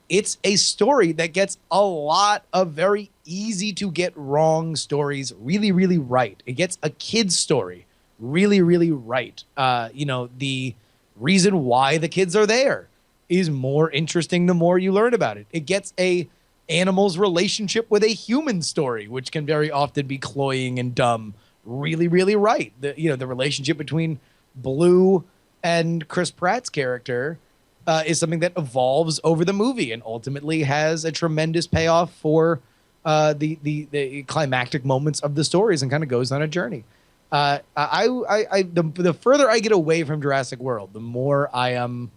it's a story that gets a lot of very easy to get wrong stories really, really right. It gets a kid's story really, really right. The reason why the kids are there is more interesting the more you learn about it. It gets a animal's relationship with a human story, which can very often be cloying and dumb, really, really right. The relationship between Blue and Chris Pratt's character is something that evolves over the movie and ultimately has a tremendous payoff for the climactic moments of the stories and kind of goes on a journey. The further I get away from Jurassic World, the more I am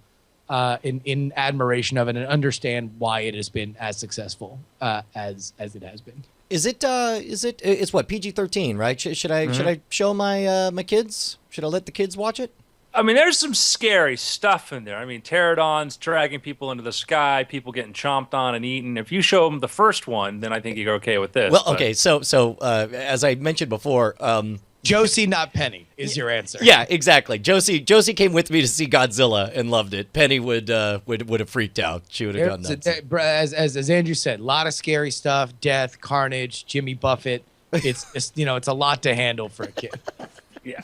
in admiration of it and understand why it has been as successful as it has been. It's what, PG-13, right? Should I show my kids? Should I let the kids watch it? I mean, there's some scary stuff in there. I mean, pterodons dragging people into the sky, people getting chomped on and eaten. If you show them the first one, then I think you're okay with this. Well, okay, so as I mentioned before, Josie, not Penny, is your answer. Yeah, exactly. Josie came with me to see Godzilla and loved it. Penny would have freaked out. She would have gone nuts. As Andrew said, a lot of scary stuff: death, carnage, Jimmy Buffett. It's a lot to handle for a kid. Yeah,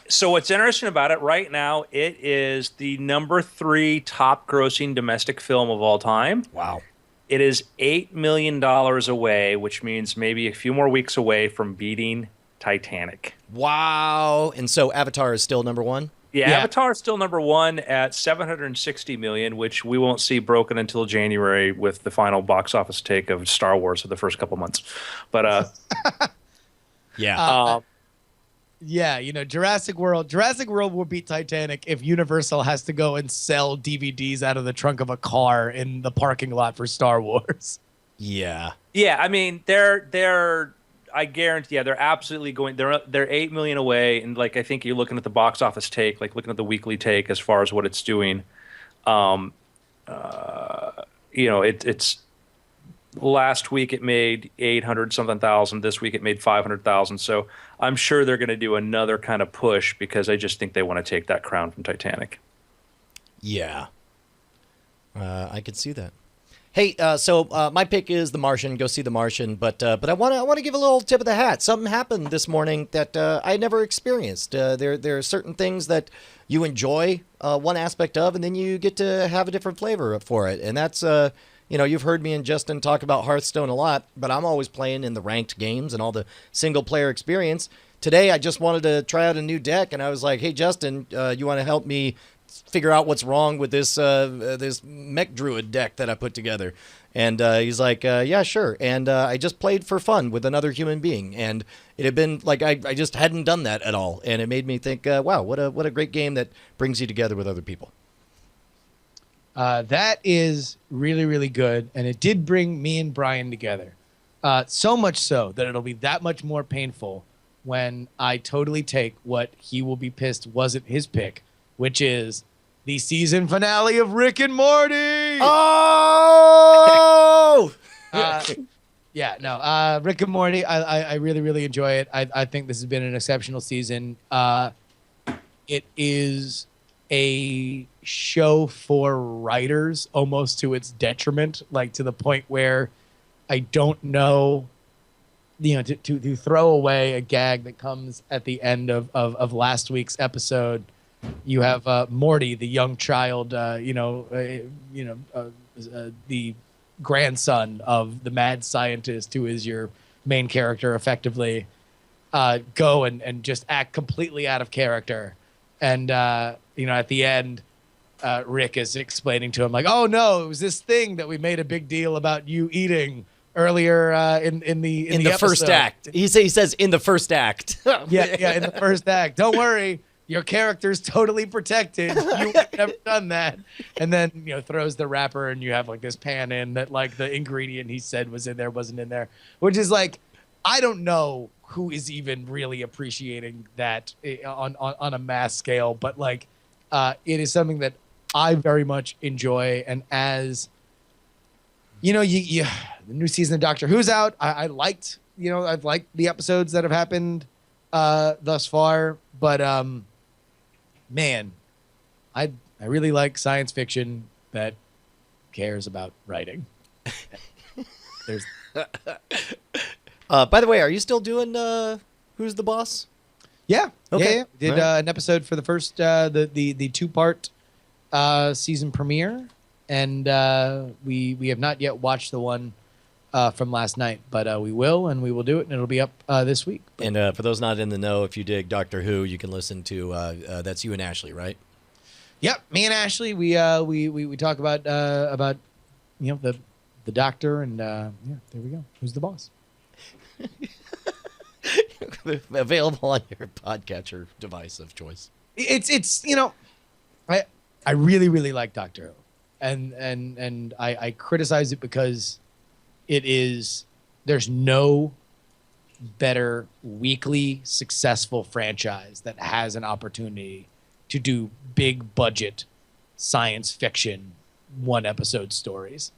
So what's interesting about it right now, it is the number 3 top grossing domestic film of all time. Wow. It is $8 million away, which means maybe a few more weeks away from beating Titanic. Wow. And so Avatar is still number one? Yeah, Yeah. Avatar is still number 1 at 760 million, which we won't see broken until January with the final box office take of Star Wars for the first couple months. But Yeah. Yeah, Jurassic World will beat Titanic if Universal has to go and sell DVDs out of the trunk of a car in the parking lot for Star Wars. Yeah. yeah, I mean they're I guarantee, yeah, they're absolutely going. They're 8 million away, and like I think you're looking at the box office take, like looking at the weekly take as far as what it's doing. It's last week it made 800 something thousand. This week it made 500,000. So I'm sure they're going to do another kind of push because I just think they want to take that crown from Titanic. Yeah. I could see that. Hey, so my pick is The Martian. Go see The Martian, but I want to give a little tip of the hat. Something happened this morning that I never experienced. There are certain things that you enjoy one aspect of, and then you get to have a different flavor for it. And that's you've heard me and Justin talk about Hearthstone a lot, but I'm always playing in the ranked games and all the single player experience. Today, I just wanted to try out a new deck, and I was like, "Hey, Justin, you want to help me figure out what's wrong with this this mech druid deck that I put together?" And he's like, "Yeah, sure." And I just played for fun with another human being, and it had been like I just hadn't done that at all, and it made me think, "Wow, what a great game that brings you together with other people." That is really, really good, and it did bring me and Brian together. So much so that it'll be that much more painful when I totally take what he will be pissed wasn't his pick, which is the season finale of Rick and Morty. Oh! Yeah, no, Rick and Morty, I really, really enjoy it. I think this has been an exceptional season. It is a show for writers almost to its detriment, like to the point where I don't know, to throw away a gag that comes at the end of last week's episode. You have Morty, the young child, the grandson of the mad scientist who is your main character, effectively, go and just act completely out of character. And, at the end, Rick is explaining to him, like, "Oh, no, it was this thing that we made a big deal about you eating earlier in the first episode." act. He says in the first act. Yeah, in the first act. "Don't worry, your character's totally protected. You would never done that." And then, throws the wrapper, and you have like this pan in that like the ingredient he said was in there wasn't in there, which is like, I don't know who is even really appreciating that on a mass scale, but like, it is something that I very much enjoy. And as you the new season of Doctor Who's out, I've liked the episodes that have happened thus far, but man, I really like science fiction that cares about writing. There's By the way, are you still doing Who's the Boss? Yeah. Okay. Yeah. Did Right. an episode for the first the 2-part season premiere, and we have not yet watched the one from last night, but we will, and we will do it, and it'll be up this week. And for those not in the know, if you dig Doctor Who, you can listen to that's you and Ashley, right? Yep, me and Ashley, we talk about the Doctor, and there we go. Who's the boss? Available on your podcatcher device of choice. It's I really, really like Doctor Who, and I criticize it because there's no better weekly successful franchise that has an opportunity to do big budget science fiction 1-episode stories.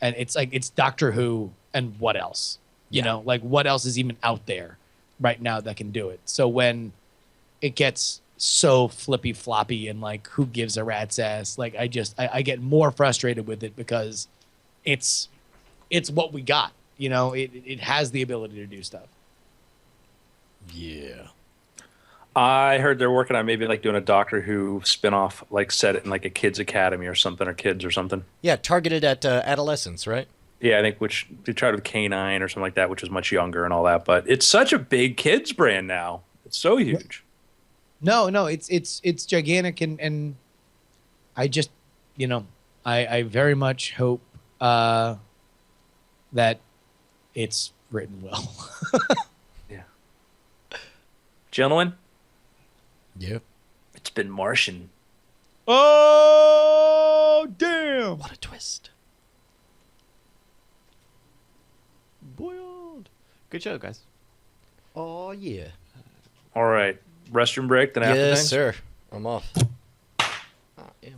And it's like, it's Doctor Who, and what else? Like, what else is even out there right now that can do it? So when it gets so flippy floppy and like, who gives a rat's ass, like, I get more frustrated with it because it's what we got. It has the ability to do stuff. Yeah. I heard they're working on maybe like doing a Doctor Who spin-off, like set it in like a kids academy or something, or kids or something. Yeah, targeted at adolescents, right? Yeah, I think which they tried with K9 or something like that, which is much younger and all that. But it's such a big kids brand now. It's so huge. No, it's gigantic, and I just, I very much hope that it's written well. Yeah. Gentlemen, Yep. it's been Martian. Oh, damn! What a twist. Boiled. Good show, guys. Oh, yeah. All right. Restroom break, then after Yes, things? sir. I'm off. I am.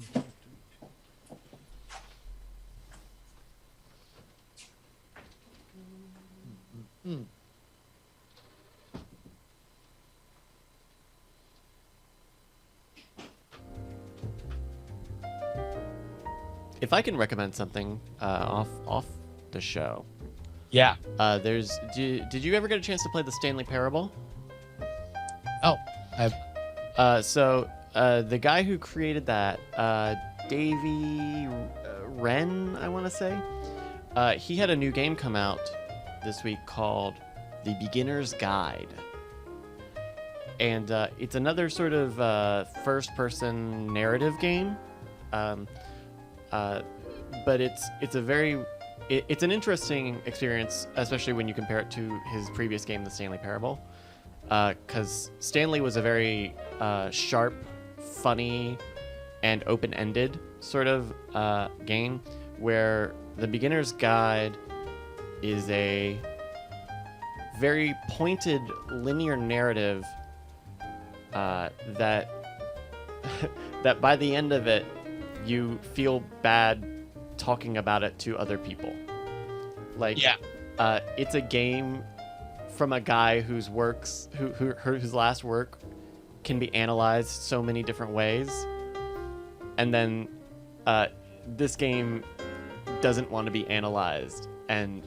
If I can recommend something off the show, Yeah. did you ever get a chance to play the Stanley Parable? Oh, The guy who created that, Davey Wren, I want to say, he had a new game come out this week called The Beginner's Guide. And it's another sort of first-person narrative game. But it's an interesting experience, especially when you compare it to his previous game, The Stanley Parable. Because Stanley was a very sharp, funny, and open-ended sort of game, where The Beginner's Guide is a very pointed linear narrative that that by the end of it, you feel bad talking about it to other people. It's a game from a guy whose last work can be analyzed so many different ways, and then this game doesn't want to be analyzed and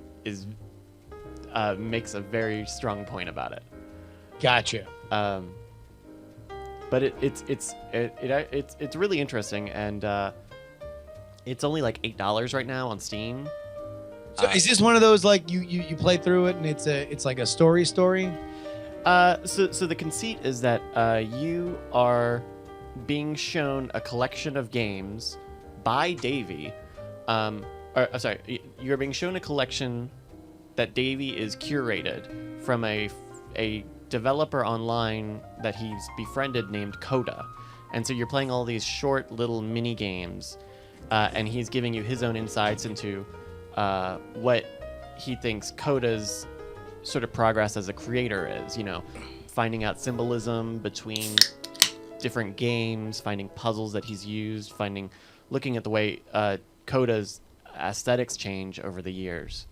makes a very strong point about it. gotcha. But it's really interesting, and it's only like $8 right now on Steam. So is this one of those like you play through it and it's like a story? So the conceit is that you are being shown a collection of games by Davey. You're being shown a collection that Davey is curated from a developer online that he's befriended named Coda. And so you're playing all these short little mini games, and he's giving you his own insights into what he thinks Coda's sort of progress as a creator is, finding out symbolism between different games, finding puzzles that he's used, looking at the way Coda's aesthetics change over the years.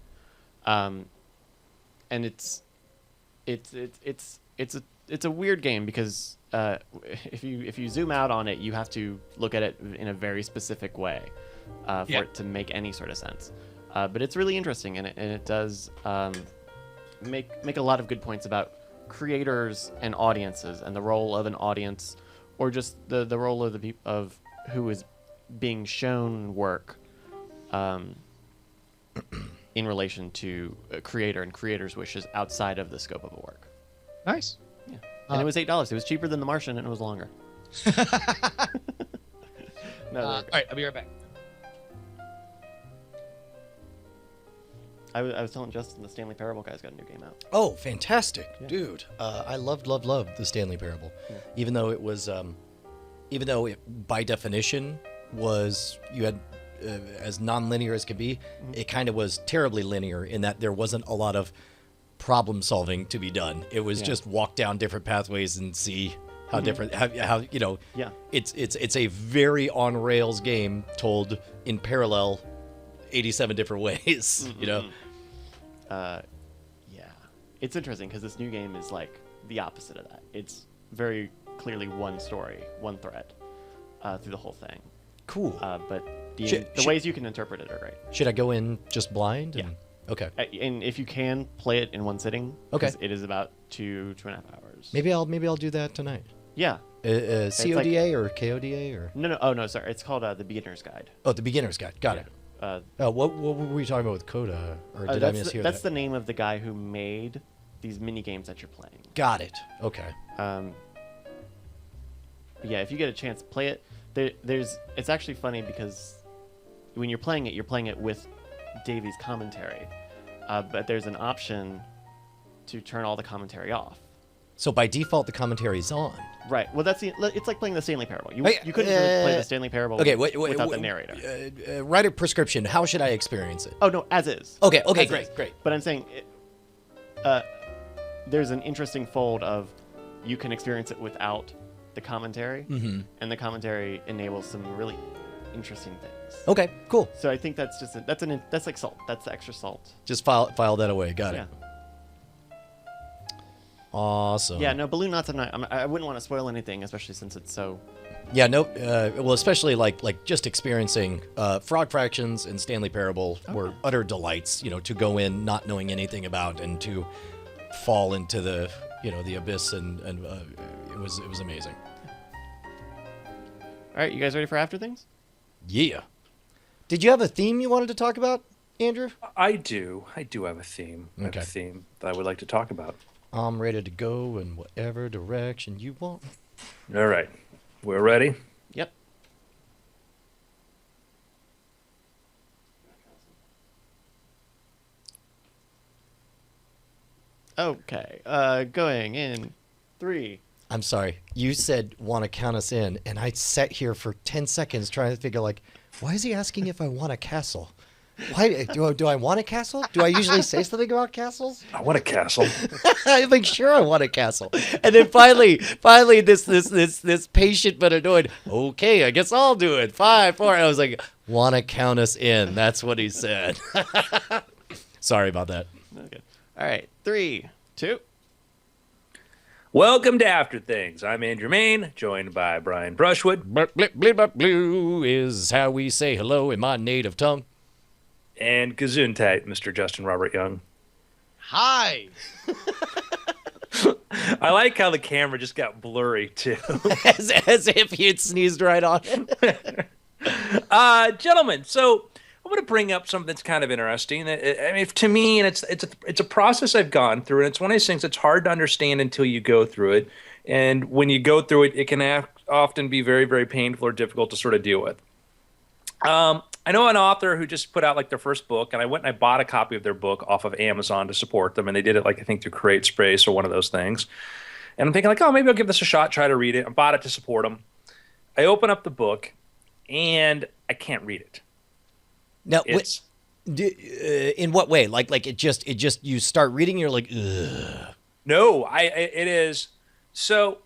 And it's a weird game because if you zoom out on it, you have to look at it in a very specific way for it to make any sort of sense. But it's really interesting, and it does make a lot of good points about creators and audiences and the role of an audience, or just the role of of who is being shown work in relation to a creator and creator's wishes outside of the scope of a work. Nice. Yeah. And it was $8. It was cheaper than The Martian, and it was longer. All right, I'll be right back. I was telling Justin the Stanley Parable guy's got a new game out. Oh, fantastic, Yeah. dude! I loved the Stanley Parable, even though it was, even though it by definition was you had as non-linear as could be, it kind of was terribly linear in that there wasn't a lot of problem solving to be done. It was just walk down different pathways and see how different how Yeah. It's a very on rails game told in parallel 87 different ways. Yeah. It's interesting because this new game is like the opposite of that. It's very clearly one story, one thread through the whole thing. Cool. But the ways you can interpret it are great. Should I go in just blind? Yeah. Okay. And if you can, play it in one sitting. Okay. 'Cause it is about 2.5 hours. characters. Maybe I'll do that tonight. Yeah. CODA or KODA or No. Oh no, sorry. It's called the Beginner's Guide. oh, the beginner's guide. Got it. What were we talking about with Coda? Or did I mishear that's that? the name of the guy who made these mini games that you're playing. Got it. Okay. Yeah, if you get a chance, play it. It's actually funny because when you're playing it with Davy's commentary, but there's an option to turn all the commentary off. So by default, the commentary's on. Right. Well, it's like playing the Stanley Parable. You couldn't play the Stanley Parable without the narrator. Write a prescription. How should I experience it? Oh no, as is. Okay. As Great. is. But I'm saying, there's an interesting fold of you can experience it without the commentary, and the commentary enables some really interesting things. Okay. Cool. So I think that's just that's like salt. That's the extra salt. Just file that away. Got Yeah. it. Awesome. Yeah. No, Balloon Knots. I wouldn't want to spoil anything, especially since it's so. Yeah, no. Well, especially like just experiencing Frog Fractions and Stanley Parable were utter delights. To go in not knowing anything about and to fall into the the abyss and it was amazing. All right, you guys ready for After Things? Yeah. Did you have a theme you wanted to talk about, Andrew? I do have a theme. I have Okay. a theme that I would like to talk about. I'm ready to go in whatever direction you want. All right. We're ready? Yep. Okay. Going in 3. I'm sorry. You said want to count us in, and I sat here for 10 seconds trying to figure why is he asking if I want a castle? Why do I want a castle? Do I usually say something about castles? I want a castle. I make sure I want a castle. And then finally, this patient but annoyed. Okay, I guess I'll do it. 5, 4. I was like, want to count us in? That's what he said. Sorry about that. Okay. All right. 3, 2. Welcome to After Things. I'm Andrew Main, joined by Brian Brushwood. Blip, blip, blip, blip, blue is how we say hello in my native tongue. And Gesundheit, Mr. Justin Robert Young. Hi. I like how the camera just got blurry, too. as if he had sneezed right on it. Gentlemen, so I want to bring up something that's kind of interesting. I mean, to me, and it's a process I've gone through, and it's one of those things that's hard to understand until you go through it. And when you go through it, it can often be very, very painful or difficult to sort of deal with. I know an author who just put out like their first book, and I went and I bought a copy of their book off of Amazon to support them, and they did it I think through CreateSpace or one of those things. And I'm thinking oh, maybe I'll give this a shot, try to read it. I bought it to support them. I open up the book, and I can't read it. Now, in what way? Like it just you start reading, you're like, ugh. No, it is. So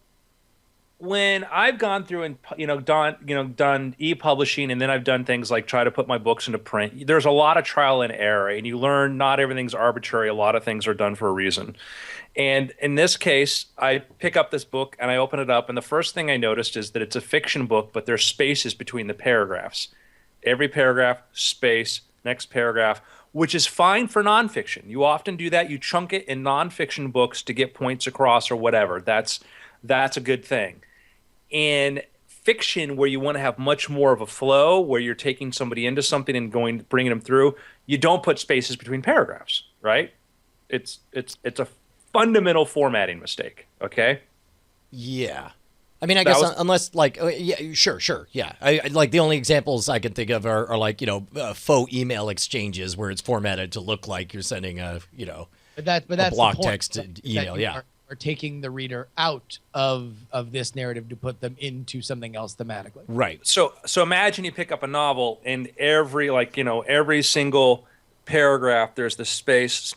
when I've gone through and done e-publishing, and then I've done things like try to put my books into print, there's a lot of trial and error, and you learn not everything's arbitrary. A lot of things are done for a reason. And in this case, I pick up this book and I open it up, and the first thing I noticed is that it's a fiction book, but there's spaces between the paragraphs. Every paragraph, space, next paragraph, which is fine for nonfiction. You often do that. You chunk it in nonfiction books to get points across or whatever. That's a good thing. In fiction, where you want to have much more of a flow, where you're taking somebody into something and bringing them through, you don't put spaces between paragraphs, right? It's a fundamental formatting mistake. Okay. Yeah. I mean, I guess unless yeah, sure, yeah. I like the only examples I can think of are like faux email exchanges where it's formatted to look like you're sending a That's a block text email. Yeah. Are taking the reader out of this narrative to put them into something else thematically. Right. So imagine you pick up a novel, and every single paragraph there's the space,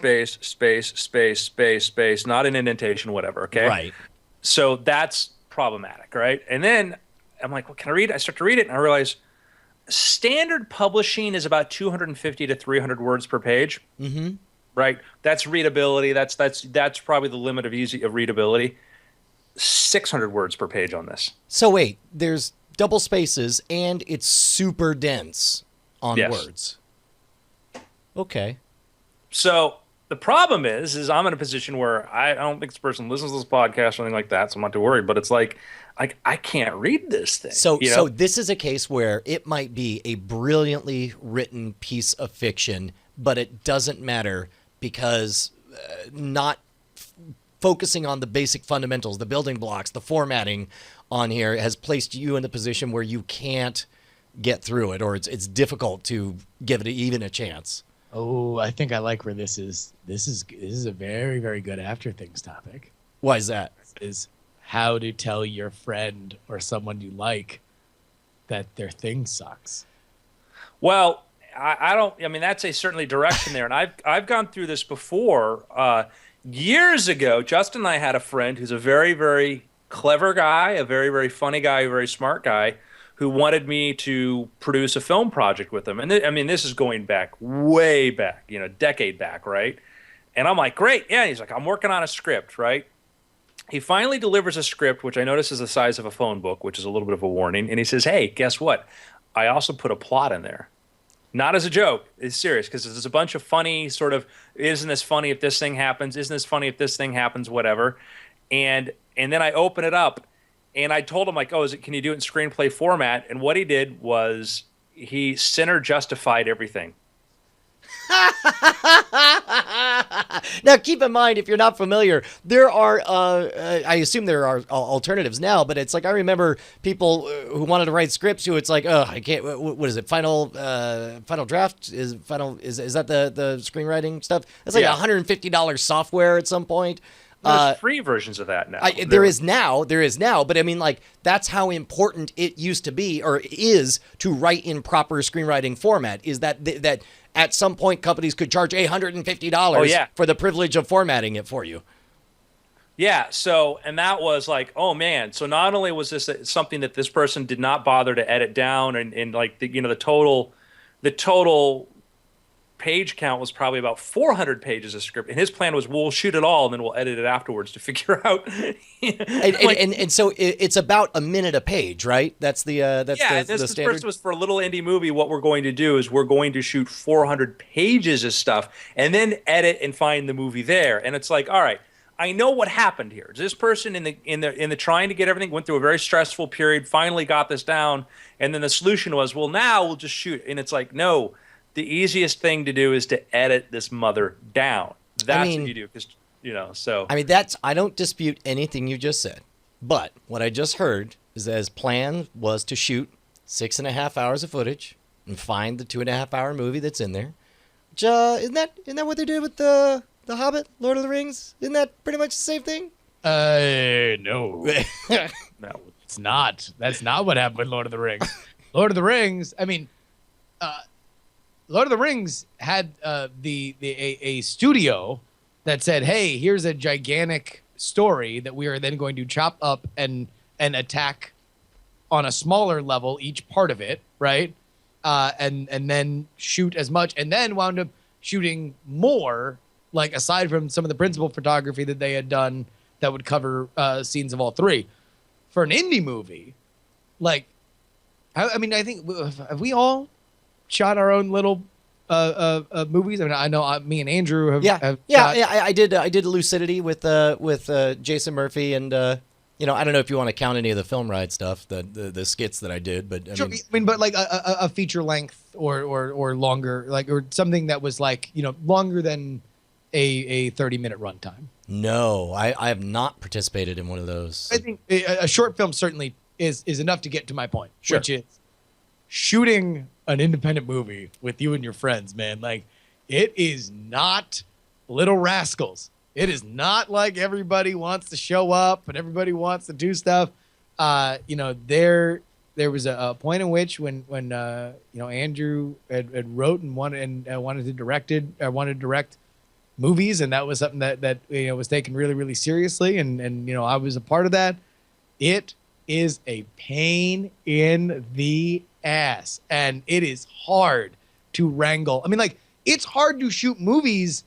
not an indentation, whatever. Okay. Right. So that's problematic, right? And then I'm like, well, can I read it? I start to read it, and I realize standard publishing is about 250 to 300 words per page. Mm-hmm. Right? That's readability. That's probably the limit of readability. 600 words per page on this. So wait, there's double spaces and it's super dense on Yes. words. Okay. So The problem is I'm in a position where I don't think this person listens to this podcast or anything like that, so I'm not too worried. But it's like I can't read this thing. So this is a case where it might be a brilliantly written piece of fiction, but it doesn't matter because not focusing on the basic fundamentals, the building blocks, the formatting on here has placed you in the position where you can't get through it, or it's difficult to give it even a chance. Oh, I think I like where this is. This is a very, very good after things topic. Why is that? Is how to tell your friend or someone you like that their thing sucks. Well, I don't. I mean, that's a certainly direction there, and I've gone through this before. Years ago, Justin and I had a friend who's a very, very clever guy, a very, very funny guy, a very smart guy, who wanted me to produce a film project with him. And I mean, this is going back, way back, decade back, right? And I'm like, great, yeah. He's like, I'm working on a script, right? He finally delivers a script, which I notice is the size of a phone book, which is a little bit of a warning. And he says, hey, guess what? I also put a plot in there. Not as a joke. It's serious, because there's a bunch of funny sort of, isn't this funny if this thing happens? Isn't this funny if this thing happens? Whatever. And then I open it up, and I told him, like, oh, can you do it in screenplay format? And what he did was he center justified everything. Now, keep in mind, if you're not familiar, there are, I assume there are alternatives now, but it's like, I remember people who wanted to write scripts who it's like, oh, I can't, what is it? Final draft is that the screenwriting stuff? It's like $150 software at some point. There's free versions of that now. There is now, but I mean, like, that's how important it used to be, or is, to write in proper screenwriting format, is that at some point companies could charge $150 for the privilege of formatting it for you. Yeah, so, and that was like, oh man, so not only was this something that this person did not bother to edit down, and like, the total page count was probably about 400 pages of script, and his plan was, we'll shoot it all and then we'll edit it afterwards to figure out. and so it's about a minute a page, right? That's the this standard. person was, for a little indie movie, what we're going to do is we're going to shoot 400 pages of stuff and then edit and find the movie there. And it's like, all right, I know what happened here. This person in the trying to get everything, went through a very stressful period, finally got this down, and then the solution was, well, now we'll just shoot. And it's like, no. The easiest thing to do is to edit this mother down. That's what you do, because so. I mean, I don't dispute anything you just said, but what I just heard is that his plan was to shoot 6.5 hours of footage and find the 2.5 hour movie that's in there. Which, isn't that what they did with the Hobbit, Lord of the Rings? Isn't that pretty much the same thing? No, No, it's not. That's not what happened with Lord of the Rings. Lord of the Rings. I mean. Lord of the Rings had a studio that said, "Hey, here's a gigantic story that we are then going to chop up and attack on a smaller level each part of it, right? And then shoot as much, and then wound up shooting more. Like, aside from some of the principal photography that they had done that would cover scenes of all three, for an indie movie, like, I mean, I think, have we all shot our own little movies? I mean, I know me and Andrew have shot. I did Lucidity with Jason Murphy, and I don't know if you want to count any of the film ride stuff, the skits that I did, but I mean, but like a feature length or longer, like, or something that was like, longer than a 30-minute runtime. No, I have not participated in one of those. I think a short film certainly is enough to get to my point, Sure. Which is shooting an independent movie with you and your friends, man. Like, it is not Little Rascals. It is not like everybody wants to show up and everybody wants to do stuff. There was a point in which when Andrew had wrote and wanted to direct movies, and that was something that was taken really, really seriously, and I was a part of that. It is a pain in the ass, and it is hard to wrangle. I mean, like, it's hard to shoot movies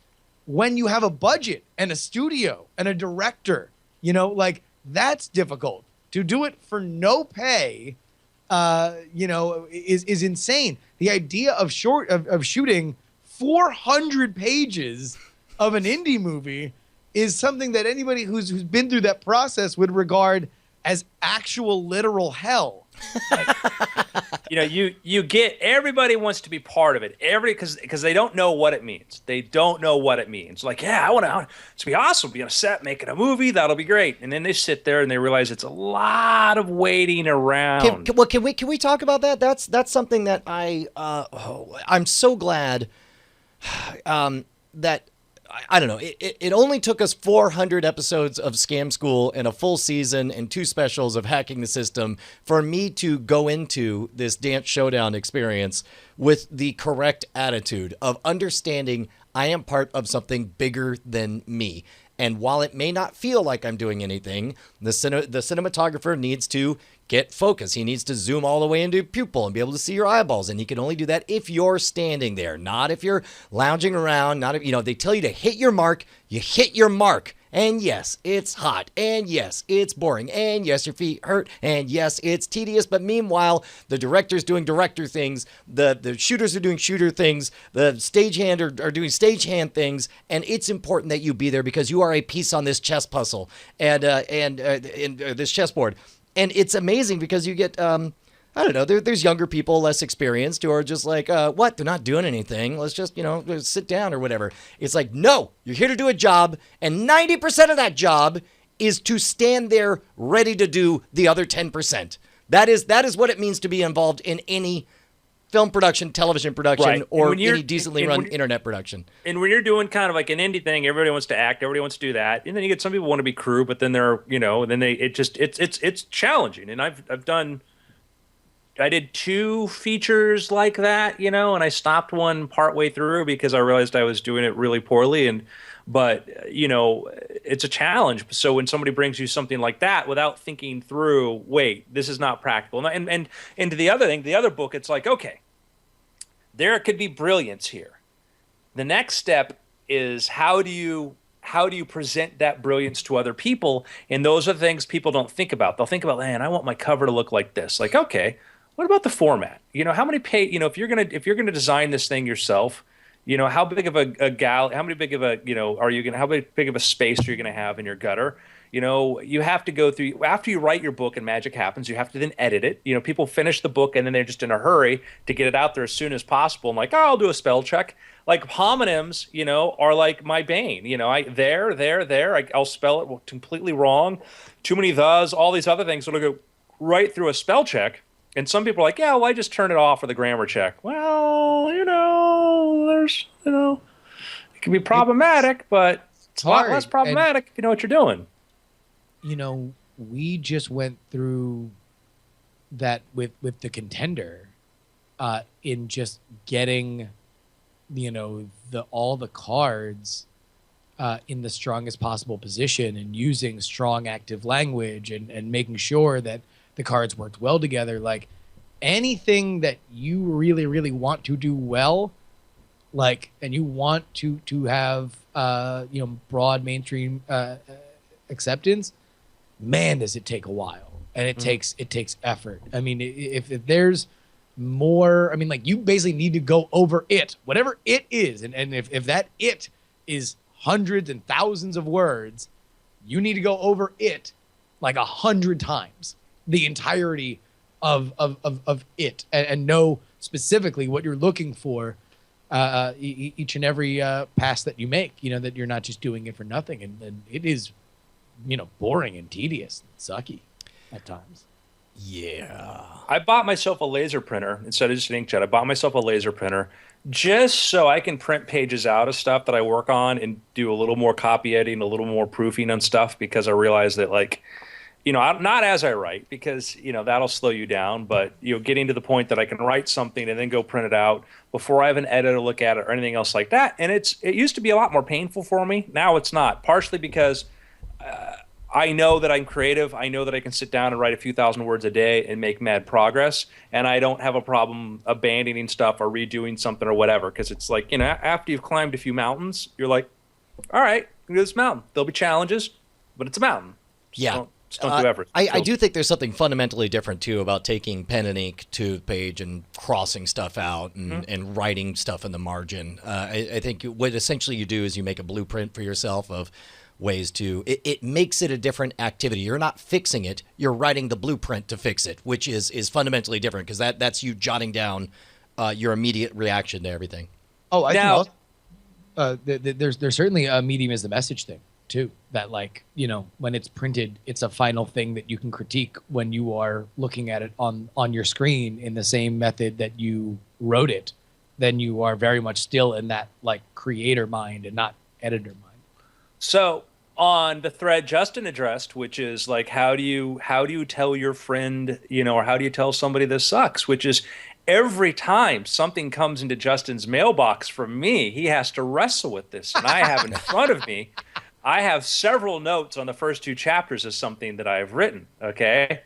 when you have a budget and a studio and a director. Like, that's difficult. To do it for no pay, is insane. The idea of shooting 400 pages of an indie movie is something that anybody who's been through that process would regard as actual literal hell. You get, everybody wants to be part of it. Because they don't know what it means. They don't know what it means. Like, yeah, I want to be awesome. Be on a set making a movie. That'll be great. And then they sit there and they realize it's a lot of waiting around. Can we talk about that? That's something that I'm so glad that. I don't know. It only took us 400 episodes of Scam School and a full season and 2 specials of Hacking the System for me to go into this Dance Showdown experience with the correct attitude of understanding I am part of something bigger than me. And while it may not feel like I'm doing anything, the cinematographer needs to get focus. He needs to zoom all the way into your pupil and be able to see your eyeballs. And he can only do that if you're standing there, not if you're lounging around. Not if, they tell you to hit your mark, you hit your mark. And yes, it's hot. And yes, it's boring. And yes, your feet hurt. And yes, it's tedious. But meanwhile, the director's doing director things. The shooters are doing shooter things. The stagehand are doing stagehand things. And it's important that you be there because you are a piece on this chess puzzle and this chessboard. And it's amazing because you get, I don't know, there's younger people, less experienced, who are just like, what? They're not doing anything. Let's just, sit down or whatever. It's like, no, you're here to do a job. And 90% of that job is to stand there ready to do the other 10%. That is what it means to be involved in any film production, television production, right. or any decently run internet production. And when you're doing kind of like an indie thing, everybody wants to act, everybody wants to do that, and then you get some people want to be crew, but then they're, it's challenging. And I did 2 features like that, and I stopped one partway through because I realized I was doing it really poorly. But it's a challenge. So when somebody brings you something like that without thinking through, wait, this is not practical. And to the other book, it's like, okay, there could be brilliance here. The next step is how do you present that brilliance to other people? And those are the things people don't think about. They'll think about, man, I want my cover to look like this. Like, okay, what about the format? How many if you're gonna design this thing yourself, how big of how big of a space are you going to have in your gutter? You have to go through, after you write your book and magic happens, you have to then edit it. People finish the book and then they're just in a hurry to get it out there as soon as possible. I'm like, I'll do a spell check. Like homonyms, are like my bane. I'll spell it completely wrong. Too many thes, all these other things. So it'll go right through a spell check. And some people are like, yeah, well, I just turn it off with a grammar check. Well, there's, it can be problematic, but it's a lot less problematic if you know what you're doing. We just went through that with the Contender in just getting, all the cards in the strongest possible position and using strong active language and making sure that the cards worked well together. Like anything that you really, really want to do well, and you want to have broad mainstream acceptance, man, does it take a while, and it takes effort. I mean, if there's more, you basically need to go over it, whatever it is, and if that it is hundreds and thousands of words, you need to go over it like 100 times, the entirety of it, and know specifically what you're looking for each and every pass that you make, that you're not just doing it for nothing. And it is, boring and tedious and sucky at times. Yeah. I bought myself a laser printer instead of just an inkjet. I bought myself a laser printer just so I can print pages out of stuff that I work on and do a little more copy editing, a little more proofing on stuff, because I realized that not as I write, because, that'll slow you down, but, getting to the point that I can write something and then go print it out before I have an editor look at it or anything else like that. And it used to be a lot more painful for me. Now it's not, partially because I know that I'm creative. I know that I can sit down and write a few thousand words a day and make mad progress. And I don't have a problem abandoning stuff or redoing something or whatever. Because it's like, after you've climbed a few mountains, you're like, all right, I'm going to do this mountain. There'll be challenges, but it's a mountain. Yeah. Just don't do everything. I do think there's something fundamentally different, too, about taking pen and ink to the page and crossing stuff out and writing stuff in the margin. I think what essentially you do is you make a blueprint for yourself of ways to... It makes it a different activity. You're not fixing it. You're writing the blueprint to fix it, which is fundamentally different because that's you jotting down your immediate reaction to everything. Oh, I can also, there's certainly a medium as the message thing too. That like, you know, when it's printed, it's a final thing that you can critique when you are looking at it on your screen in the same method that you wrote it. Then you are very much still in that like creator mind and not editor mind. So on the thread Justin addressed, which is like, how do you tell your friend, you know, or how do you tell somebody this sucks? Which is every time something comes into Justin's mailbox from me, he has to wrestle with this. And I have in front of me, I have several notes on the first 2 chapters of something that I have written, okay?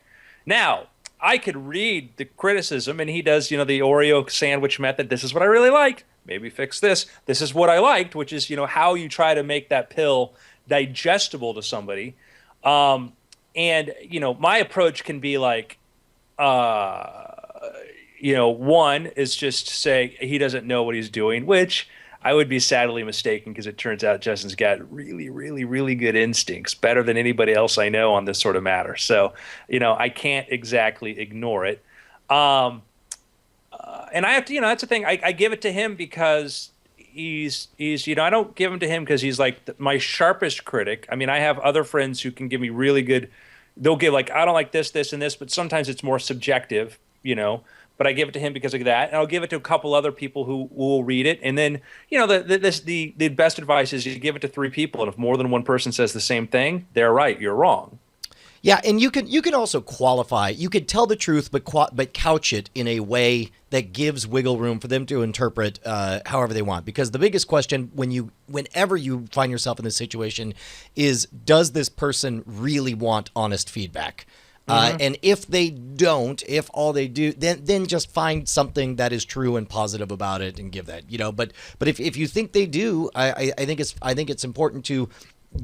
Now, I could read the criticism, and he does, you know, the Oreo sandwich method. This is what I really liked. Maybe fix this. This is what I liked, which is, you know, how you try to make that pill digestible to somebody. And, you know, my approach can be like, you know, one is just say he doesn't know what he's doing, which I would be sadly mistaken because it turns out Justin's got really, really, really good instincts, better than anybody else I know on this sort of matter. So, you know, I can't exactly ignore it. And I have to, you know, that's the thing. I give it to him because he's, you know, I don't give him to him because he's like my sharpest critic. I mean, I have other friends who can give me really good, they'll give like, I don't like this, this, and this, but sometimes it's more subjective, you know. But I give it to him because of that, and I'll give it to a couple other people who will read it. And then, you know, the best advice is you give it to 3 people, and if more than one person says the same thing, they're right, you're wrong. Yeah, and you can also qualify. You could tell the truth, but couch it in a way that gives wiggle room for them to interpret however they want. Because the biggest question whenever you find yourself in this situation is, does this person really want honest feedback? And if they don't, if all they do, then just find something that is true and positive about it and give that, you know. But if you think they do, I think it's important to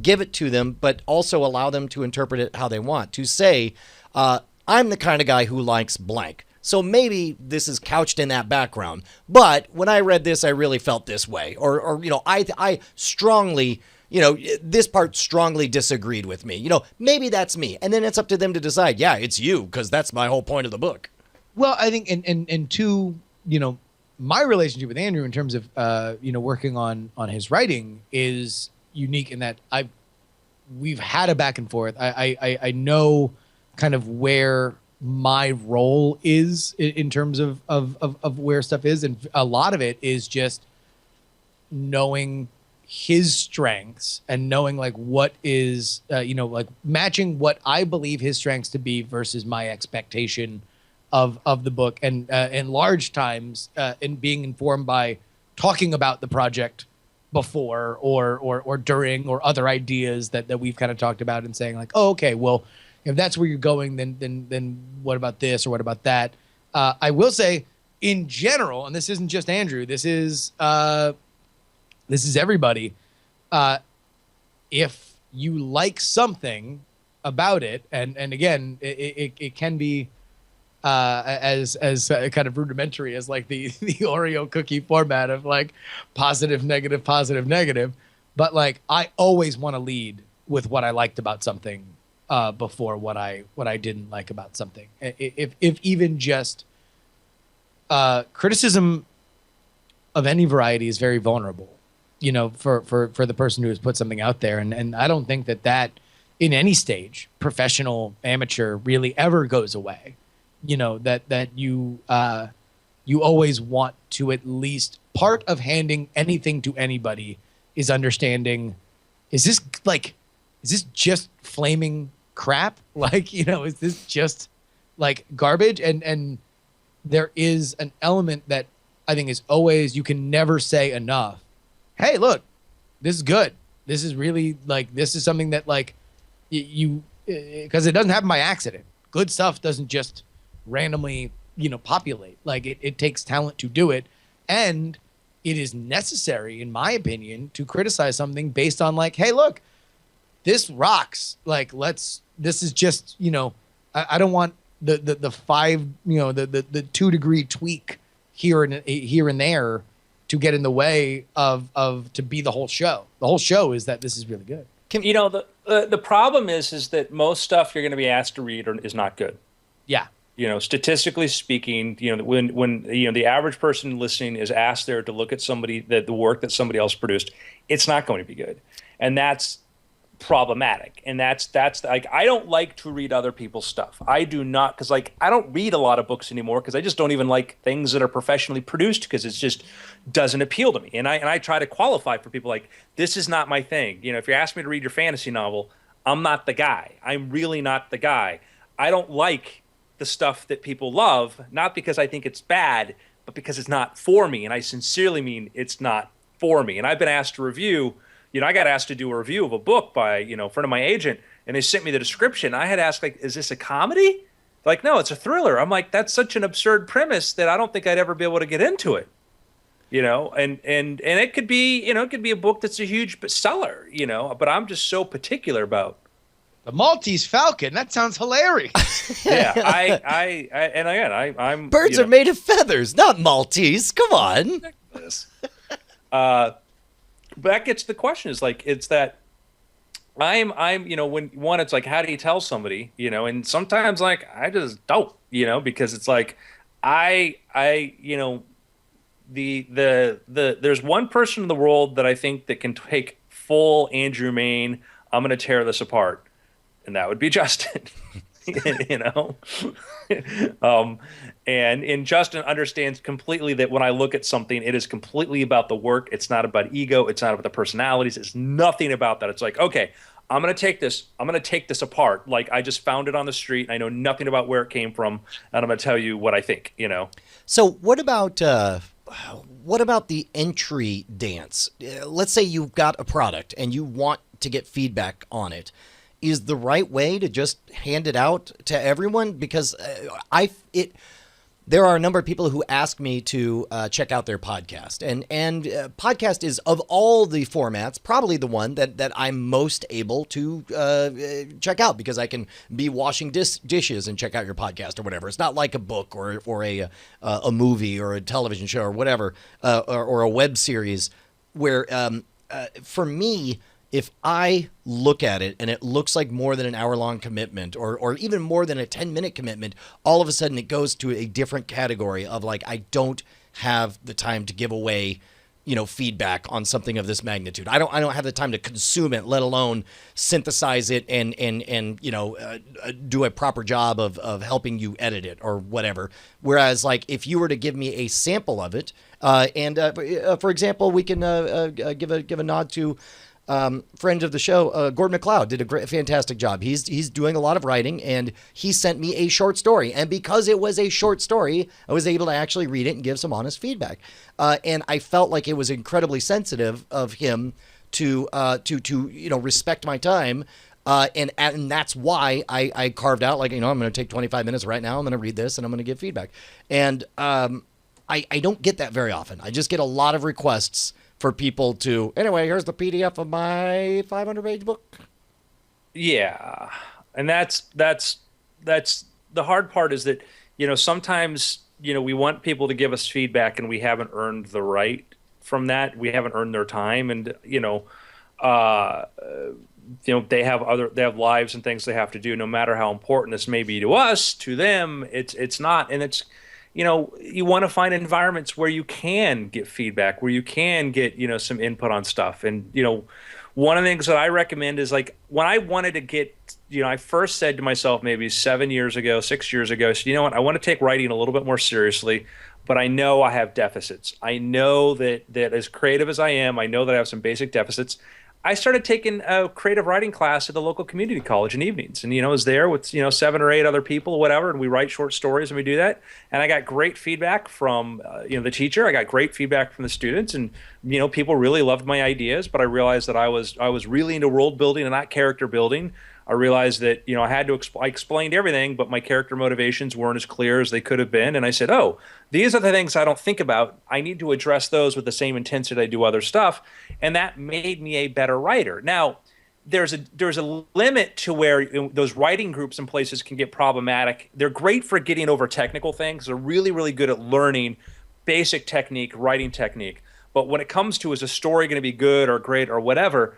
give it to them, but also allow them to interpret it how they want. To say, I'm the kind of guy who likes blank. So maybe this is couched in that background. But when I read this, I really felt this way. Or you know, I strongly... You know, this part strongly disagreed with me. You know, maybe that's me. And then it's up to them to decide, yeah, it's you, because that's my whole point of the book. Well, I think, and two, you know, my relationship with Andrew in terms of, you know, working on his writing is unique in that we've had a back and forth. I know kind of where my role is in terms of where stuff is. And a lot of it is just knowing his strengths and knowing like what is, you know, like matching what I believe his strengths to be versus my expectation of the book. And in large times in being informed by talking about the project before or during or other ideas that we've kind of talked about and saying like, oh, okay, well, if that's where you're going, then what about this or what about that? I will say in general, and this isn't just Andrew, this is everybody. If you like something about it, and again, it can be as kind of rudimentary as like the Oreo cookie format of like positive, negative, but like I always want to lead with what I liked about something before what I didn't like about something. If even just criticism of any variety is very vulnerable, you know, for the person who has put something out there. And I don't think that in any stage, professional, amateur, really ever goes away. You know, that you always want to at least, part of handing anything to anybody is understanding, is this just flaming crap? Like, you know, is this just like garbage? And there is an element that I think is always, you can never say enough. Hey, look, this is good. This is really like, this is something that like you, because it doesn't happen by accident. Good stuff doesn't just randomly, you know, populate. Like it takes talent to do it. And it is necessary, in my opinion, to criticize something based on like, hey, look, this rocks. Like, let's this is just, I don't want the 5, the 2-degree tweak here and there to get in the way of to be the whole show. The whole show is that this is really good. The problem is that most stuff you're going to be asked to read is not good. Yeah. Statistically speaking, when the average person listening is asked there to look at the work that somebody else produced, it's not going to be good, and that's problematic. And that's like, I don't like to read other people's stuff. I do not, because like I don't read a lot of books anymore because I just don't even like things that are professionally produced because it just doesn't appeal to me. And I try to qualify for people like, this is not my thing. If you ask me to read your fantasy novel, I'm not the guy. I'm really not the guy. I don't like the stuff that people love, not because I think it's bad, but because it's not for me. And I sincerely mean it's not for me. And I've been asked to review, I got asked to do a review of a book by, a friend of my agent, and they sent me the description. I had asked, like, is this a comedy? Like, no, it's a thriller. I'm like, that's such an absurd premise that I don't think I'd ever be able to get into it. And it could be, it could be a book that's a huge bestseller, but I'm just so particular about The Maltese Falcon. That sounds hilarious. Yeah, and again, I'm birds are made of feathers, not Maltese. Come on. But that gets to the question is like, it's that I'm when one, it's like, how do you tell somebody, and sometimes like I just don't, because it's like there's one person in the world that I think that can take full Andrew Mayne, I'm going to tear this apart. And that would be Justin, and Justin understands completely that when I look at something, it is completely about the work. It's not about ego. It's not about the personalities. It's nothing about that. It's like, okay, I'm going to take this apart. Like I just found it on the street. And I know nothing about where it came from. And I'm going to tell you what I think, So what about the entry dance? Let's say you've got a product and you want to get feedback on it. Is the right way to just hand it out to everyone? Because there are a number of people who ask me to check out their podcast, and podcast is, of all the formats, probably the one that I'm most able to check out, because I can be washing dishes and check out your podcast or whatever. It's not like a book or a movie or a television show or whatever, or a web series where for me, if I look at it and it looks like more than an hour-long commitment or even more than a 10-minute commitment, all of a sudden it goes to a different category of like, I don't have the time to give away, feedback on something of this magnitude. I don't have the time to consume it, let alone synthesize it and do a proper job of helping you edit it or whatever. Whereas like if you were to give me a sample of it, for example, we can give a nod to friend of the show, Gordon MacLeod, did a fantastic job. He's doing a lot of writing, and he sent me a short story. And because it was a short story, I was able to actually read it and give some honest feedback. And I felt like it was incredibly sensitive of him to respect my time. And that's why I carved out, like, I'm going to take 25 minutes right now. I'm going to read this and I'm going to give feedback. And I don't get that very often. I just get a lot of requests for people to, anyway, here's the PDF of my 500-page book. Yeah. And that's the hard part is that, sometimes, we want people to give us feedback and we haven't earned the right from that. We haven't earned their time. And, they have lives and things they have to do, no matter how important this may be to us, to them, it's not. And it's, you want to find environments where you can get feedback, where you can get, some input on stuff. And, one of the things that I recommend is like when I wanted to get, I first said to myself maybe 6 years ago, so you know what, I want to take writing a little bit more seriously, but I know I have deficits. I know that as creative as I am, I know that I have some basic deficits. I started taking a creative writing class at the local community college in evenings. And, I was there with, 7 or 8 other people or whatever, and we write short stories and we do that. And I got great feedback from, the teacher. I got great feedback from the students, and, people really loved my ideas. But I realized that I was really into world building and not character building. I realized that, I had to I explained everything, but my character motivations weren't as clear as they could have been. And I said, oh, these are the things I don't think about. I need to address those with the same intensity I do other stuff. And that made me a better writer. Now, there's a limit to where those writing groups and places can get problematic. They're great for getting over technical things. They're really, really good at learning basic technique, writing technique. But when it comes to, is a story going to be good or great or whatever,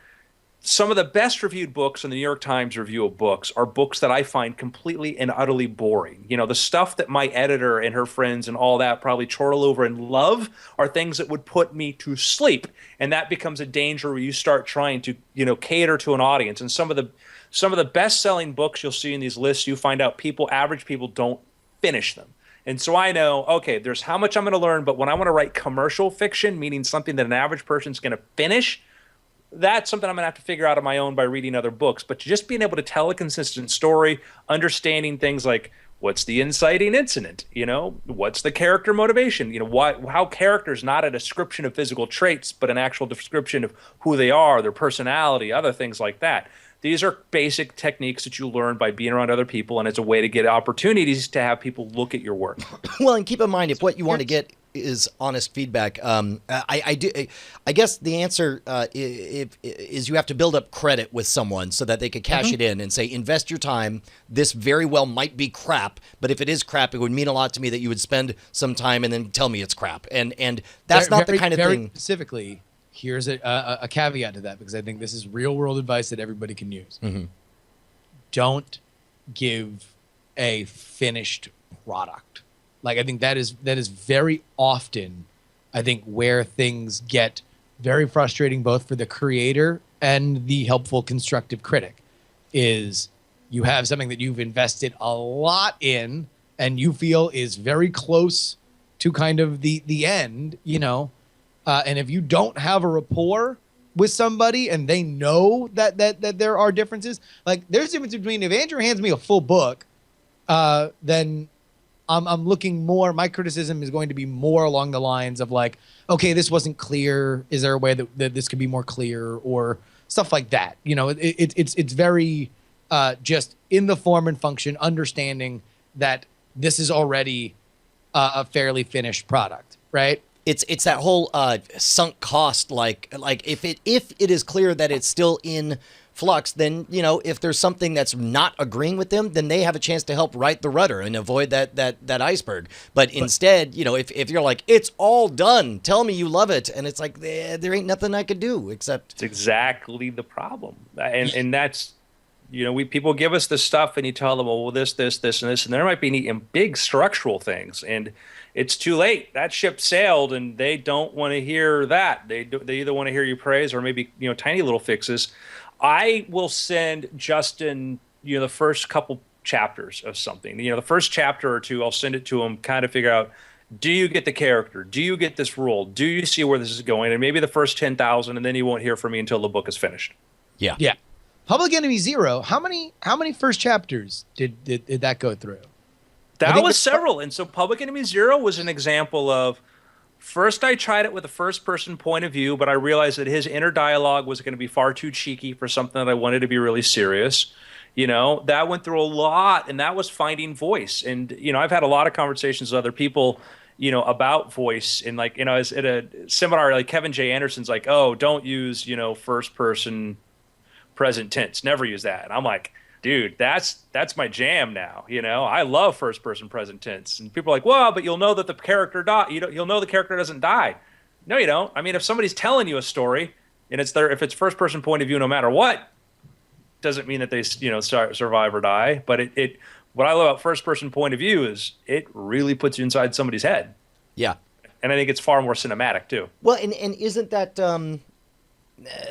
some of the best reviewed books in the New York Times review of books are books that I find completely and utterly boring. You know, the stuff that my editor and her friends and all that probably chortle over and love are things that would put me to sleep. And that becomes a danger where you start trying to, cater to an audience. And some of the best-selling books you'll see in these lists, you find out average people don't finish them. And so I know, okay, there's how much I'm going to learn, but when I want to write commercial fiction, meaning something that an average person's going to finish, that's something I'm going to have to figure out on my own by reading other books. But just being able to tell a consistent story, understanding things like what's the inciting incident, what's the character motivation, how character's not a description of physical traits, but an actual description of who they are, their personality, other things like that. These are basic techniques that you learn by being around other people, and it's a way to get opportunities to have people look at your work. Well, and keep in mind, if what you want to get is honest feedback, I guess the answer is you have to build up credit with someone so that they could cash it in and say, invest your time. This very well might be crap, but if it is crap, it would mean a lot to me that you would spend some time and then tell me it's crap. And that's not the kind of very thing. Specifically, here's a caveat to that, because I think this is real world advice that everybody can use. Mm-hmm. Don't give a finished product. Like, I think that is very often, I think, where things get very frustrating, both for the creator and the helpful, constructive critic, is you have something that you've invested a lot in and you feel is very close to kind of the end, and if you don't have a rapport with somebody and they know that there are differences, like there's a difference between if Andrew hands me a full book, then I'm looking more, my criticism is going to be more along the lines of like, okay, this wasn't clear. Is there a way that this could be more clear, or stuff like that? It's very just in the form and function, understanding that this is already a fairly finished product, right? It's that whole sunk cost, like if it is clear that it's still in flux, then if there's something that's not agreeing with them, then they have a chance to help right the rudder and avoid that iceberg. But instead, if you're like, it's all done, tell me you love it, and it's like there ain't nothing I could do except. It's exactly the problem, and that's. People give us this stuff, and you tell them, well, this, and this, and there might be big structural things, and it's too late. That ship sailed, and they don't want to hear that. They either want to hear you praise or maybe tiny little fixes. I will send Justin the first couple chapters of something. The first chapter or two, I'll send it to him, kind of figure out, do you get the character? Do you get this role? Do you see where this is going? And maybe the first 10,000, and then he won't hear from me until the book is finished. Yeah. Public Enemy Zero. How many first chapters did that go through? That was several. And so Public Enemy Zero was an example of, first I tried it with a first-person point of view, but I realized that his inner dialogue was going to be far too cheeky for something that I wanted to be really serious. That went through a lot, and that was finding voice. And, I've had a lot of conversations with other people, about voice. And, like, I was at a seminar, like Kevin J. Anderson's like, oh, don't use, first-person present tense. Never use that. And I'm like, dude, that's my jam now. I love first person present tense. And people are like, well, but you'll know that the character you'll know the character doesn't die. No, you don't. I mean, if somebody's telling you a story and if it's first person point of view, no matter what, doesn't mean that they survive or die. But what I love about first person point of view is it really puts you inside somebody's head. Yeah. And I think it's far more cinematic too. Well, and isn't that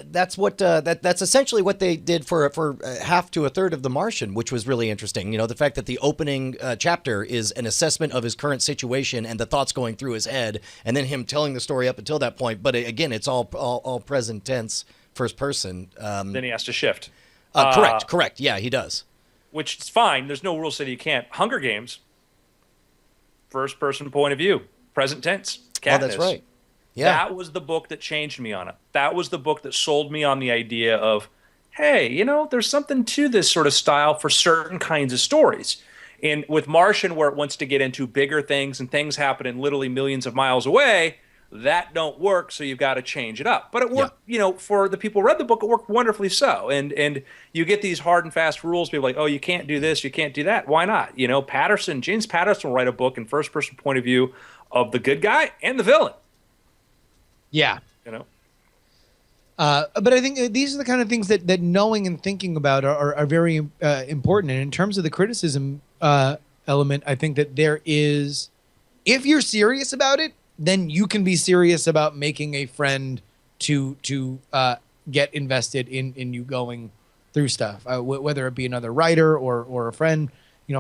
that's what that's essentially what they did for half to a third of The Martian, which was really interesting. The fact that the opening chapter is an assessment of his current situation and the thoughts going through his head, and then him telling the story up until that point. But again, it's all present tense, first person. Then he has to shift. Correct. Yeah, he does. Which is fine. There's no rule saying you can't. Hunger Games, first person point of view, present tense. Katniss. Oh, that's right. Yeah. That was the book that changed me on it. That was the book that sold me on the idea of, hey, there's something to this sort of style for certain kinds of stories. And with Martian, where it wants to get into bigger things and things happening literally millions of miles away, That don't work, so you've got to change it up. But it worked, for the people who read the book, it worked wonderfully so. And you get these hard and fast rules. People are like, oh, you can't do this, you can't do that. Why not? James Patterson will write a book in first person point of view of the good guy and the villain. Yeah. But I think these are the kind of things that knowing and thinking about are very important. And in terms of the criticism element, I think that there is, if you're serious about it, then you can be serious about making a friend to get invested in you going through stuff, whether it be another writer or a friend.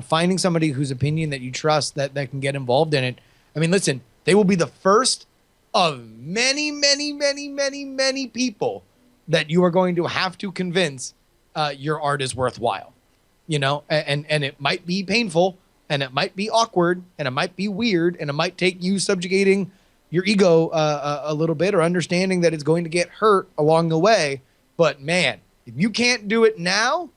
Finding somebody whose opinion that you trust that can get involved in it. I mean, listen, they will be the first of many, many, many, many, many people that you are going to have to convince your art is worthwhile, and it might be painful, and it might be awkward, and it might be weird, and it might take you subjugating your ego a little bit, or understanding that it's going to get hurt along the way. But man, if you can't do it now,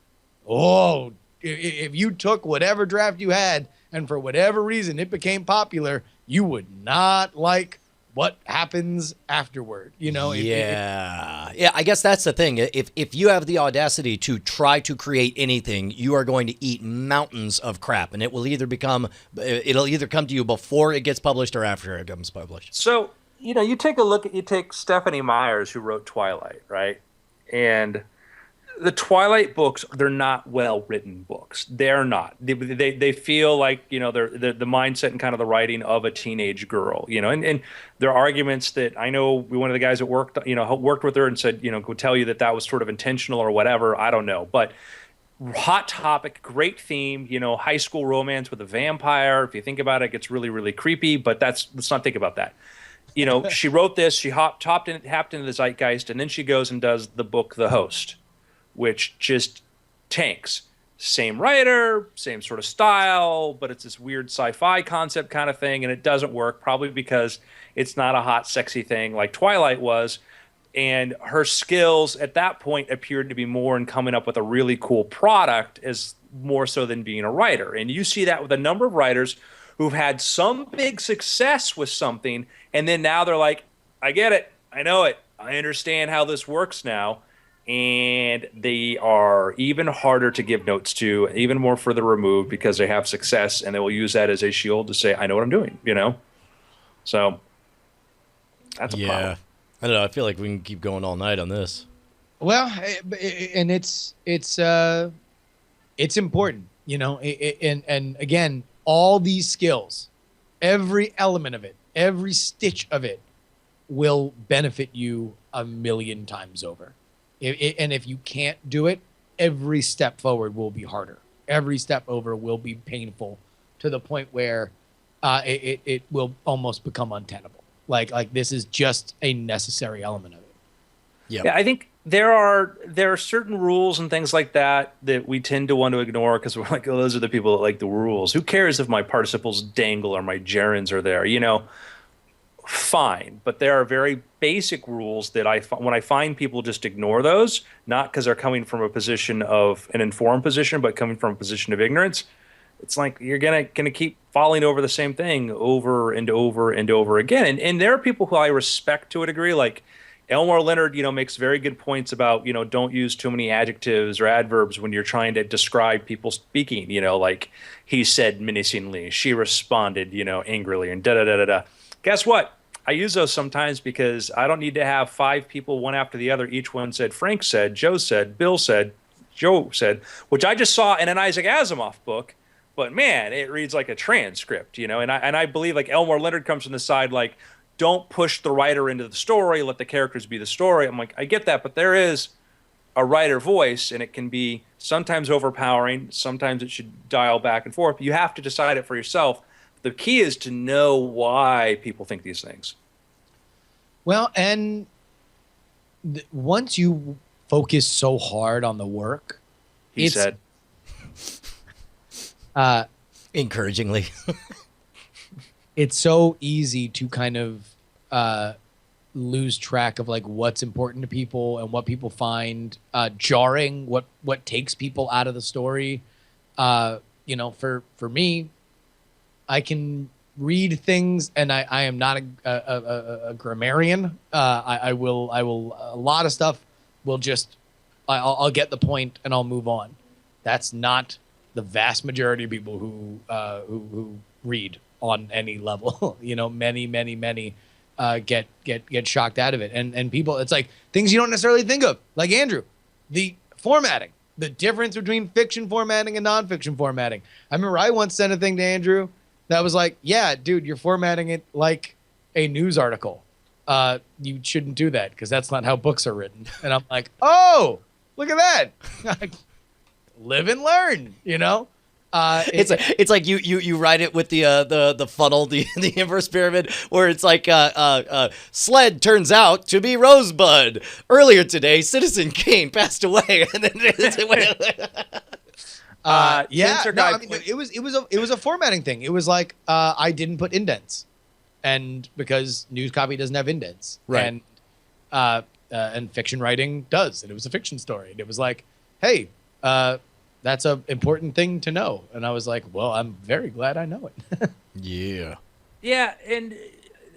if you took whatever draft you had and for whatever reason it became popular, you would not like what happens afterward, Yeah, I guess that's the thing. If you have the audacity to try to create anything, you are going to eat mountains of crap, and it'll either come to you before it gets published or after it comes published. So, you take Stephanie Myers, who wrote Twilight, right? And the Twilight books, they're not well-written books. They're not. They feel like, they're the mindset and kind of the writing of a teenage girl, and there are arguments that I know one of the guys that worked with her and said, could tell you that was sort of intentional or whatever. I don't know. But hot topic, great theme, high school romance with a vampire. If you think about it, it gets really, really creepy, but let's not think about that. She wrote this, she hopped into the zeitgeist, and then she goes and does the book, The Host, which just tanks. Same writer, same sort of style, but it's this weird sci-fi concept kind of thing, and it doesn't work, probably because it's not a hot, sexy thing like Twilight was. And her skills at that point appeared to be more in coming up with a really cool product as more so than being a writer. And you see that with a number of writers who've had some big success with something, and then now they're like, I get it, I know it, I understand how this works now. And they are even harder to give notes to, even more further removed, because they have success, and they will use that as a shield to say, I know what I'm doing, So that's a problem. I don't know. I feel like we can keep going all night on this. Well, and it's important, and again, all these skills, every element of it, every stitch of it will benefit you a million times over. And if you can't do it, every step forward will be harder. Every step over will be painful to the point where it will almost become untenable. Like this is just a necessary element of it. Yep. Yeah, I think there are certain rules and things like that we tend to want to ignore because we're like, oh, those are the people that like the rules. Who cares if my participles dangle or my gerunds are there? Fine, but there are very basic rules that when I find people just ignore those, not because they're coming from a position of an informed position, but coming from a position of ignorance. It's like you're gonna keep falling over the same thing over and over and over again. And there are people who I respect to a degree, like Elmore Leonard, makes very good points about, don't use too many adjectives or adverbs when you're trying to describe people speaking, like he said menacingly, she responded, angrily, and da-da-da-da-da. Guess what? I use those sometimes because I don't need to have 5 people, one after the other. Each one said, Frank said, Joe said, Bill said, Joe said, which I just saw in an Isaac Asimov book. But man, it reads like a transcript, and I believe like Elmore Leonard comes from the side like, don't push the writer into the story, let the characters be the story. I'm like, I get that, but there is a writer voice, and it can be sometimes overpowering, sometimes it should dial back and forth. You have to decide it for yourself. The key is to know why people think these things. Well, and once you focus so hard on the work, he said, encouragingly, it's so easy to kind of lose track of like what's important to people and what people find jarring, what takes people out of the story. For me, I can read things, and I am not a grammarian. I will a lot of stuff will just I'll get the point and I'll move on. That's not the vast majority of people who read on any level. Many get shocked out of it, and people, it's like things you don't necessarily think of, like Andrew, the formatting, the difference between fiction formatting and nonfiction formatting. I remember I once sent a thing to Andrew that was like, yeah, dude, you're formatting it like a news article. You shouldn't do that because that's not how books are written. And I'm like, oh, look at that. Live and learn, It's like you write it with the funnel, the inverse pyramid, where it's like Sled turns out to be Rosebud. Earlier today, Citizen Kane passed away, and then it was a formatting thing. It was like I didn't put indents, and because news copy doesn't have indents, right? And fiction writing does, and it was a fiction story, and it was like, hey, that's an important thing to know. And I was like, well, I'm very glad I know it. Yeah, and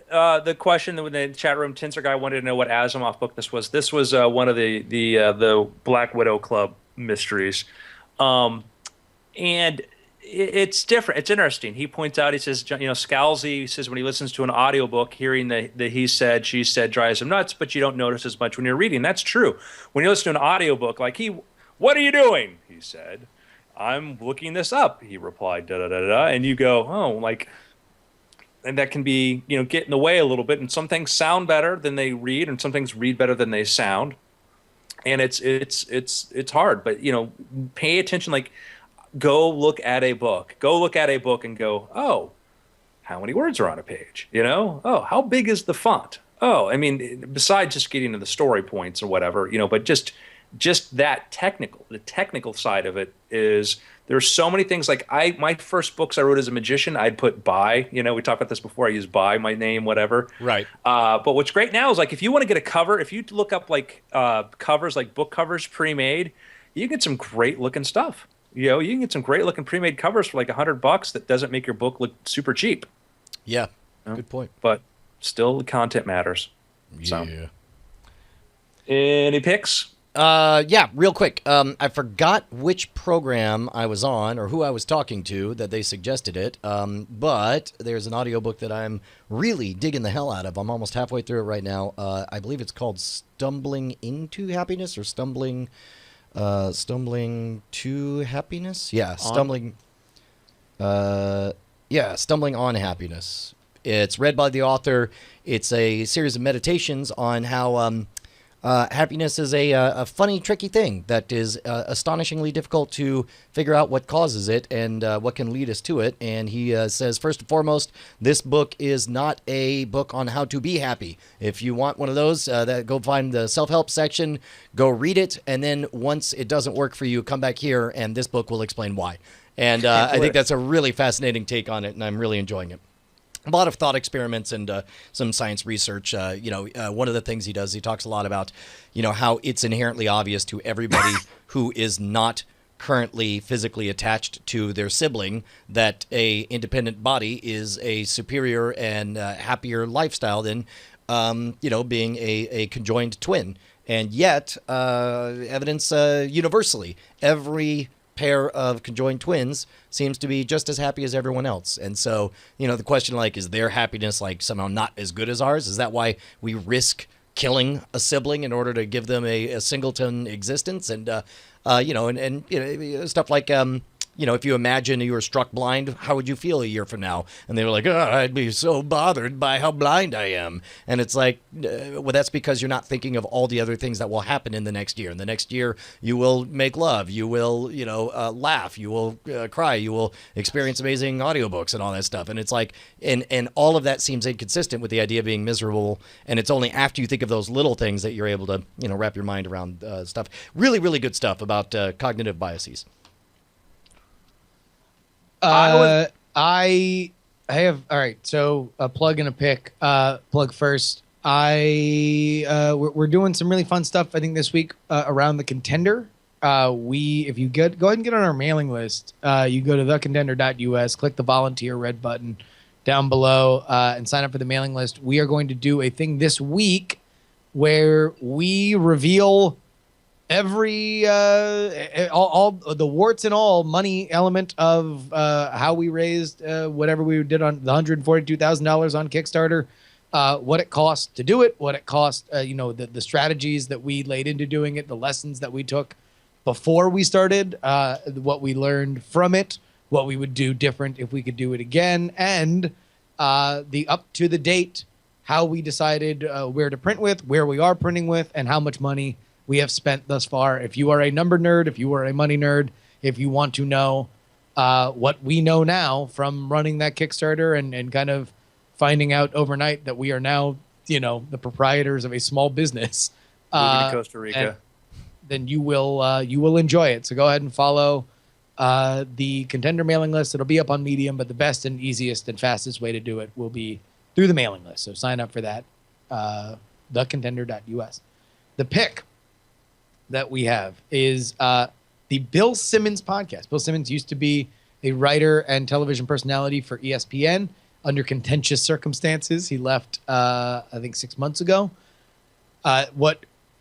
the question in the chat room, Tinser guy wanted to know what Asimov book this was. This was one of the Black Widow Club mysteries, and it's different. It's interesting. He points out, he says, Scalzi says when he listens to an audiobook, hearing the he said, she said drives him nuts, but you don't notice as much when you're reading. That's true. When you listen to an audiobook, like what are you doing? He said, I'm looking this up. He replied, da da da da, and you go, oh, like, and that can be, get in the way a little bit. And some things sound better than they read, and some things read better than they sound. And it's hard, but pay attention. Like, go look at a book. Go look at a book and go, oh, how many words are on a page? Oh, how big is the font? Oh, I mean, besides just getting to the story points or whatever, but just the technical side of it is there's so many things. Like my first books I wrote as a magician, I'd put by, we talked about this before. I used by my name, whatever. Right. But what's great now is like, if you want to get a cover, if you look up like covers, like book covers pre-made, you can get some great looking stuff. You can get some great looking pre-made covers for like $100 that doesn't make your book look super cheap. Yeah. Good point. But still the content matters. Yeah. So. Any picks? Yeah, real quick. I forgot which program I was on or who I was talking to that they suggested it. But there's an audiobook that I'm really digging the hell out of. I'm almost halfway through it right now. I believe it's called Stumbling into Happiness or Stumbling to Happiness. Yeah, Stumbling on Happiness. It's read by the author. It's a series of meditations on how happiness is a funny, tricky thing that is astonishingly difficult to figure out what causes it and what can lead us to it. And he says, first and foremost, this book is not a book on how to be happy. If you want one of those, go find the self-help section, go read it, and then once it doesn't work for you, come back here, and this book will explain why. And I think that's a really fascinating take on it, and I'm really enjoying it. A lot of thought experiments and some science research. One of the things he does, he talks a lot about, how it's inherently obvious to everybody who is not currently physically attached to their sibling that a independent body is a superior and happier lifestyle than, being a conjoined twin. And yet, evidence universally, every pair of conjoined twins seems to be just as happy as everyone else. And so, the question, like, is their happiness like somehow not as good as ours? Is that why we risk killing a sibling in order to give them a singleton existence? And stuff like if you imagine you were struck blind, how would you feel a year from now? And they were like, I'd be so bothered by how blind I am. And it's like, well, that's because you're not thinking of all the other things that will happen in the next year. In the next year, you will make love, you will, laugh, you will cry, you will experience amazing audiobooks and all that stuff. And it's like, and all of that seems inconsistent with the idea of being miserable. And it's only after you think of those little things that you're able to, wrap your mind around stuff. Really, really good stuff about cognitive biases. I have, all right. So a plug and a pick. Plug first. We're doing some really fun stuff, I think, this week around The Contender. If you go ahead and get on our mailing list, you go to thecontender.us, click the volunteer red button down below and sign up for the mailing list. We are going to do a thing this week where we reveal every all the warts and all money element of how we raised whatever we did on the $142,000 on Kickstarter, what it cost to do it, what it cost, the strategies that we laid into doing it, the lessons that we took before we started, what we learned from it, what we would do different if we could do it again, and the up to the date, how we decided where to print with, where we are printing with, and how much money we have spent thus far. If you are a number nerd, if you are a money nerd, if you want to know what we know now from running that Kickstarter and kind of finding out overnight that we are now, the proprietors of a small business, Moving to Costa Rica. then you will enjoy it. So go ahead and follow the contender mailing list. It'll be up on Medium, but the best and easiest and fastest way to do it will be through the mailing list. So sign up for that, thecontender.us. The pick that we have is the Bill Simmons podcast. Bill Simmons used to be a writer and television personality for ESPN under contentious circumstances. He left, I think, 6 months ago.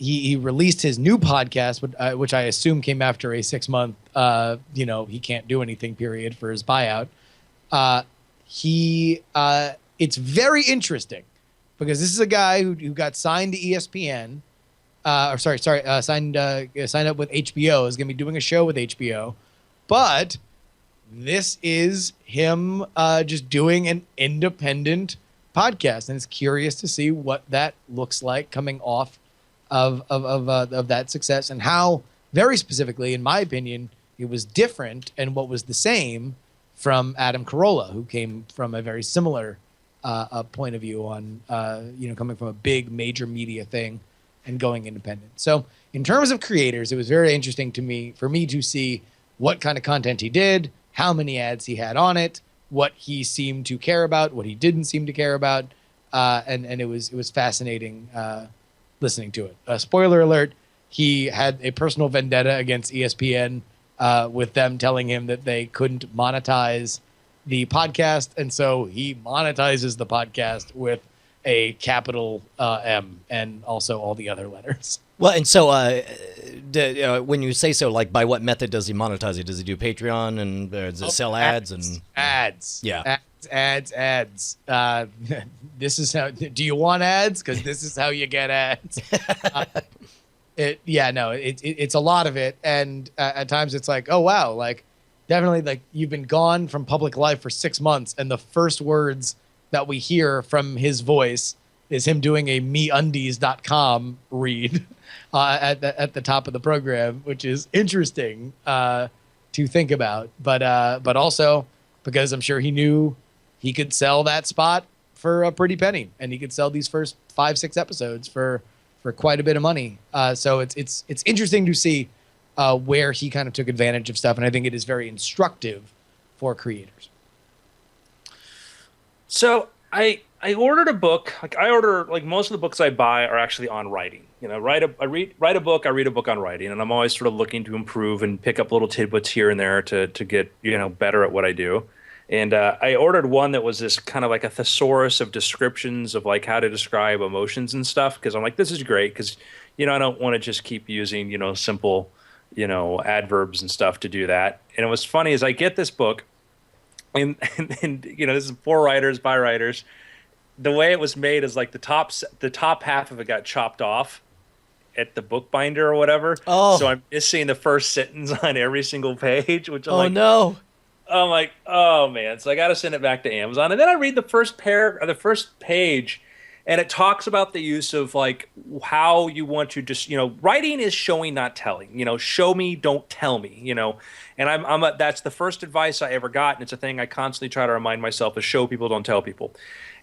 He released his new podcast, which I assume came after a 6 month, he can't do anything period for his buyout. It's very interesting because this is a guy who got signed to ESPN. Signed up with HBO, is going to be doing a show with HBO. But this is him just doing an independent podcast. And it's curious to see what that looks like coming off of that success and how, very specifically, in my opinion, it was different and what was the same from Adam Carolla, who came from a very similar point of view on, coming from a big major media thing and going independent. So in terms of creators, it was very interesting for me to see what kind of content he did, how many ads he had on it, what he seemed to care about, what he didn't seem to care about. And it was fascinating listening to it. Spoiler alert, he had a personal vendetta against ESPN with them telling him that they couldn't monetize the podcast. And so he monetizes the podcast with a capital M and also all the other letters. Well, and so when you say so, like, by what method does he monetize it? Does he do Patreon and does it sell ads? Ads. Yeah. Ads. This is how. Do you want ads? Because this is how you get ads. It's a lot of it, and at times it's like, oh wow, like definitely, like you've been gone from public life for 6 months, and the first words that we hear from his voice is him doing a meundies.com read at the top of the program, which is interesting to think about. But also because I'm sure he knew he could sell that spot for a pretty penny, and he could sell these first 5-6 episodes for quite a bit of money. So it's interesting to see where he kind of took advantage of stuff, and I think it is very instructive for creators. So I ordered a book. Like most of the books I buy are actually on writing. Write a book. I read a book on writing, and I'm always sort of looking to improve and pick up little tidbits here and there to get better at what I do. And I ordered one that was this kind of like a thesaurus of descriptions of like how to describe emotions and stuff, because I'm like, this is great because I don't want to just keep using simple adverbs and stuff to do that. And it was funny as I get this book. And this is for writers by writers. The way it was made is like the top half of it got chopped off at the bookbinder or whatever. Oh. So I'm missing the first sentence on every single page, which I'm like, oh man. So I got to send it back to Amazon. And then I read the first page, and it talks about the use of like how you want to just, writing is showing, not telling. Show me, don't tell me. And that's the first advice I ever got, and it's a thing I constantly try to remind myself: is show people, don't tell people.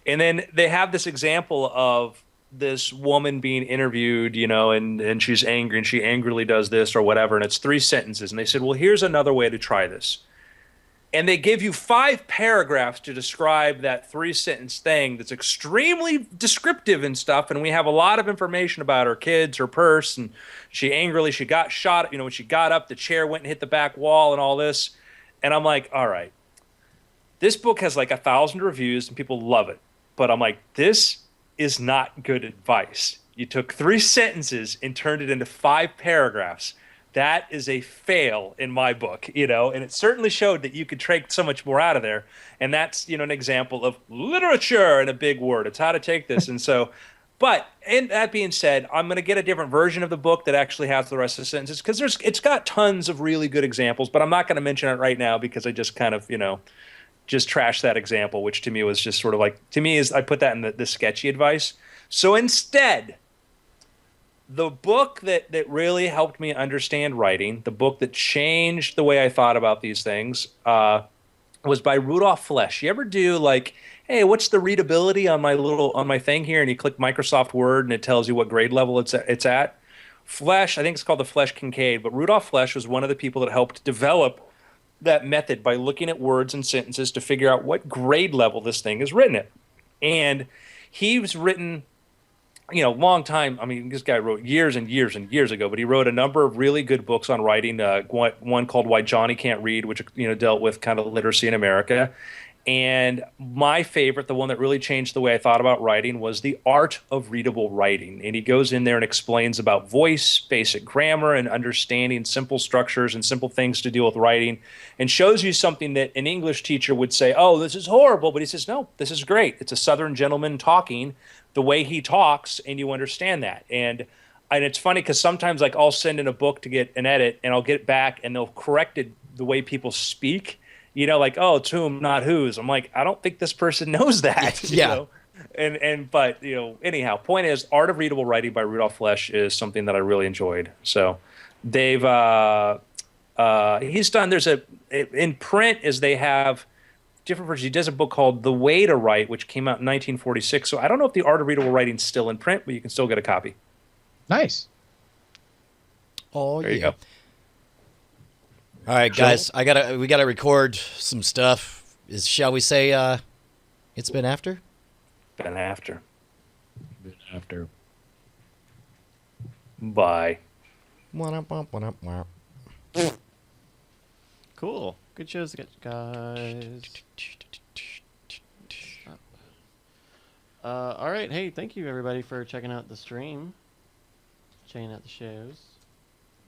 And then they have this example of this woman being interviewed, and she's angry, and she angrily does this or whatever, and it's 3 sentences. And they said, well, here's another way to try this. And they give you 5 paragraphs to describe that 3-sentence thing that's extremely descriptive and stuff. And we have a lot of information about her kids, her purse, and she got shot. When she got up, the chair went and hit the back wall and all this. And I'm like, all right, This book has like 1,000 reviews and people love it. But I'm like, this is not good advice. You took 3 sentences and turned it into 5 paragraphs. That is a fail in my book, and it certainly showed that you could take so much more out of there. And that's, an example of literature in a big word. It's how to take this. And so, but, and that being said, I'm going to get a different version of the book that actually has the rest of the sentences because it's got tons of really good examples, but I'm not going to mention it right now because I just kind of, just trashed that example, which to me was just sort of like, I put that in the sketchy advice. So instead, the book that really helped me understand writing, the book that changed the way I thought about these things, was by Rudolf Flesch. You ever do like, hey, what's the readability on my thing here? And you click Microsoft Word and it tells you what grade level it's at. Flesch, I think it's called the Flesch-Kincaid, but Rudolf Flesch was one of the people that helped develop that method by looking at words and sentences to figure out what grade level this thing is written at. And he was written, long time. I mean, this guy wrote years and years and years ago, but he wrote a number of really good books on writing. One called Why Johnny Can't Read, which, dealt with kind of literacy in America. And my favorite, the one that really changed the way I thought about writing, was The Art of Readable Writing. And he goes in there and explains about voice, basic grammar, and understanding simple structures and simple things to deal with writing, and shows you something that an English teacher would say, oh, this is horrible. But he says, no, this is great. It's a Southern gentleman talking the way he talks, and you understand that. And it's funny because sometimes like I'll send in a book to get an edit, and I'll get it back, and they'll correct it the way people speak. Like, oh, to whom, not whose. I'm like, I don't think this person knows that. Yeah. But anyhow, point is, Art of Readable Writing by Rudolf Flesch is something that I really enjoyed. So they've he's done, in print is they have different versions. He does a book called The Way to Write, which came out in 1946. So I don't know if The Art of Readable Writing is still in print, but you can still get a copy. Nice. Oh, there you go. All right, guys, we gotta record some stuff. Shall we say it's been after? Been after. After. Bye. Cool. Good shows, guys. All right. Hey, thank you everybody for checking out the stream, checking out the shows.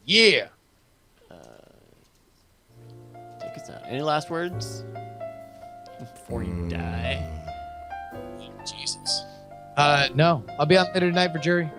Yeah. Take us out. Any last words before you die? Jesus. No. I'll be on later tonight for jury.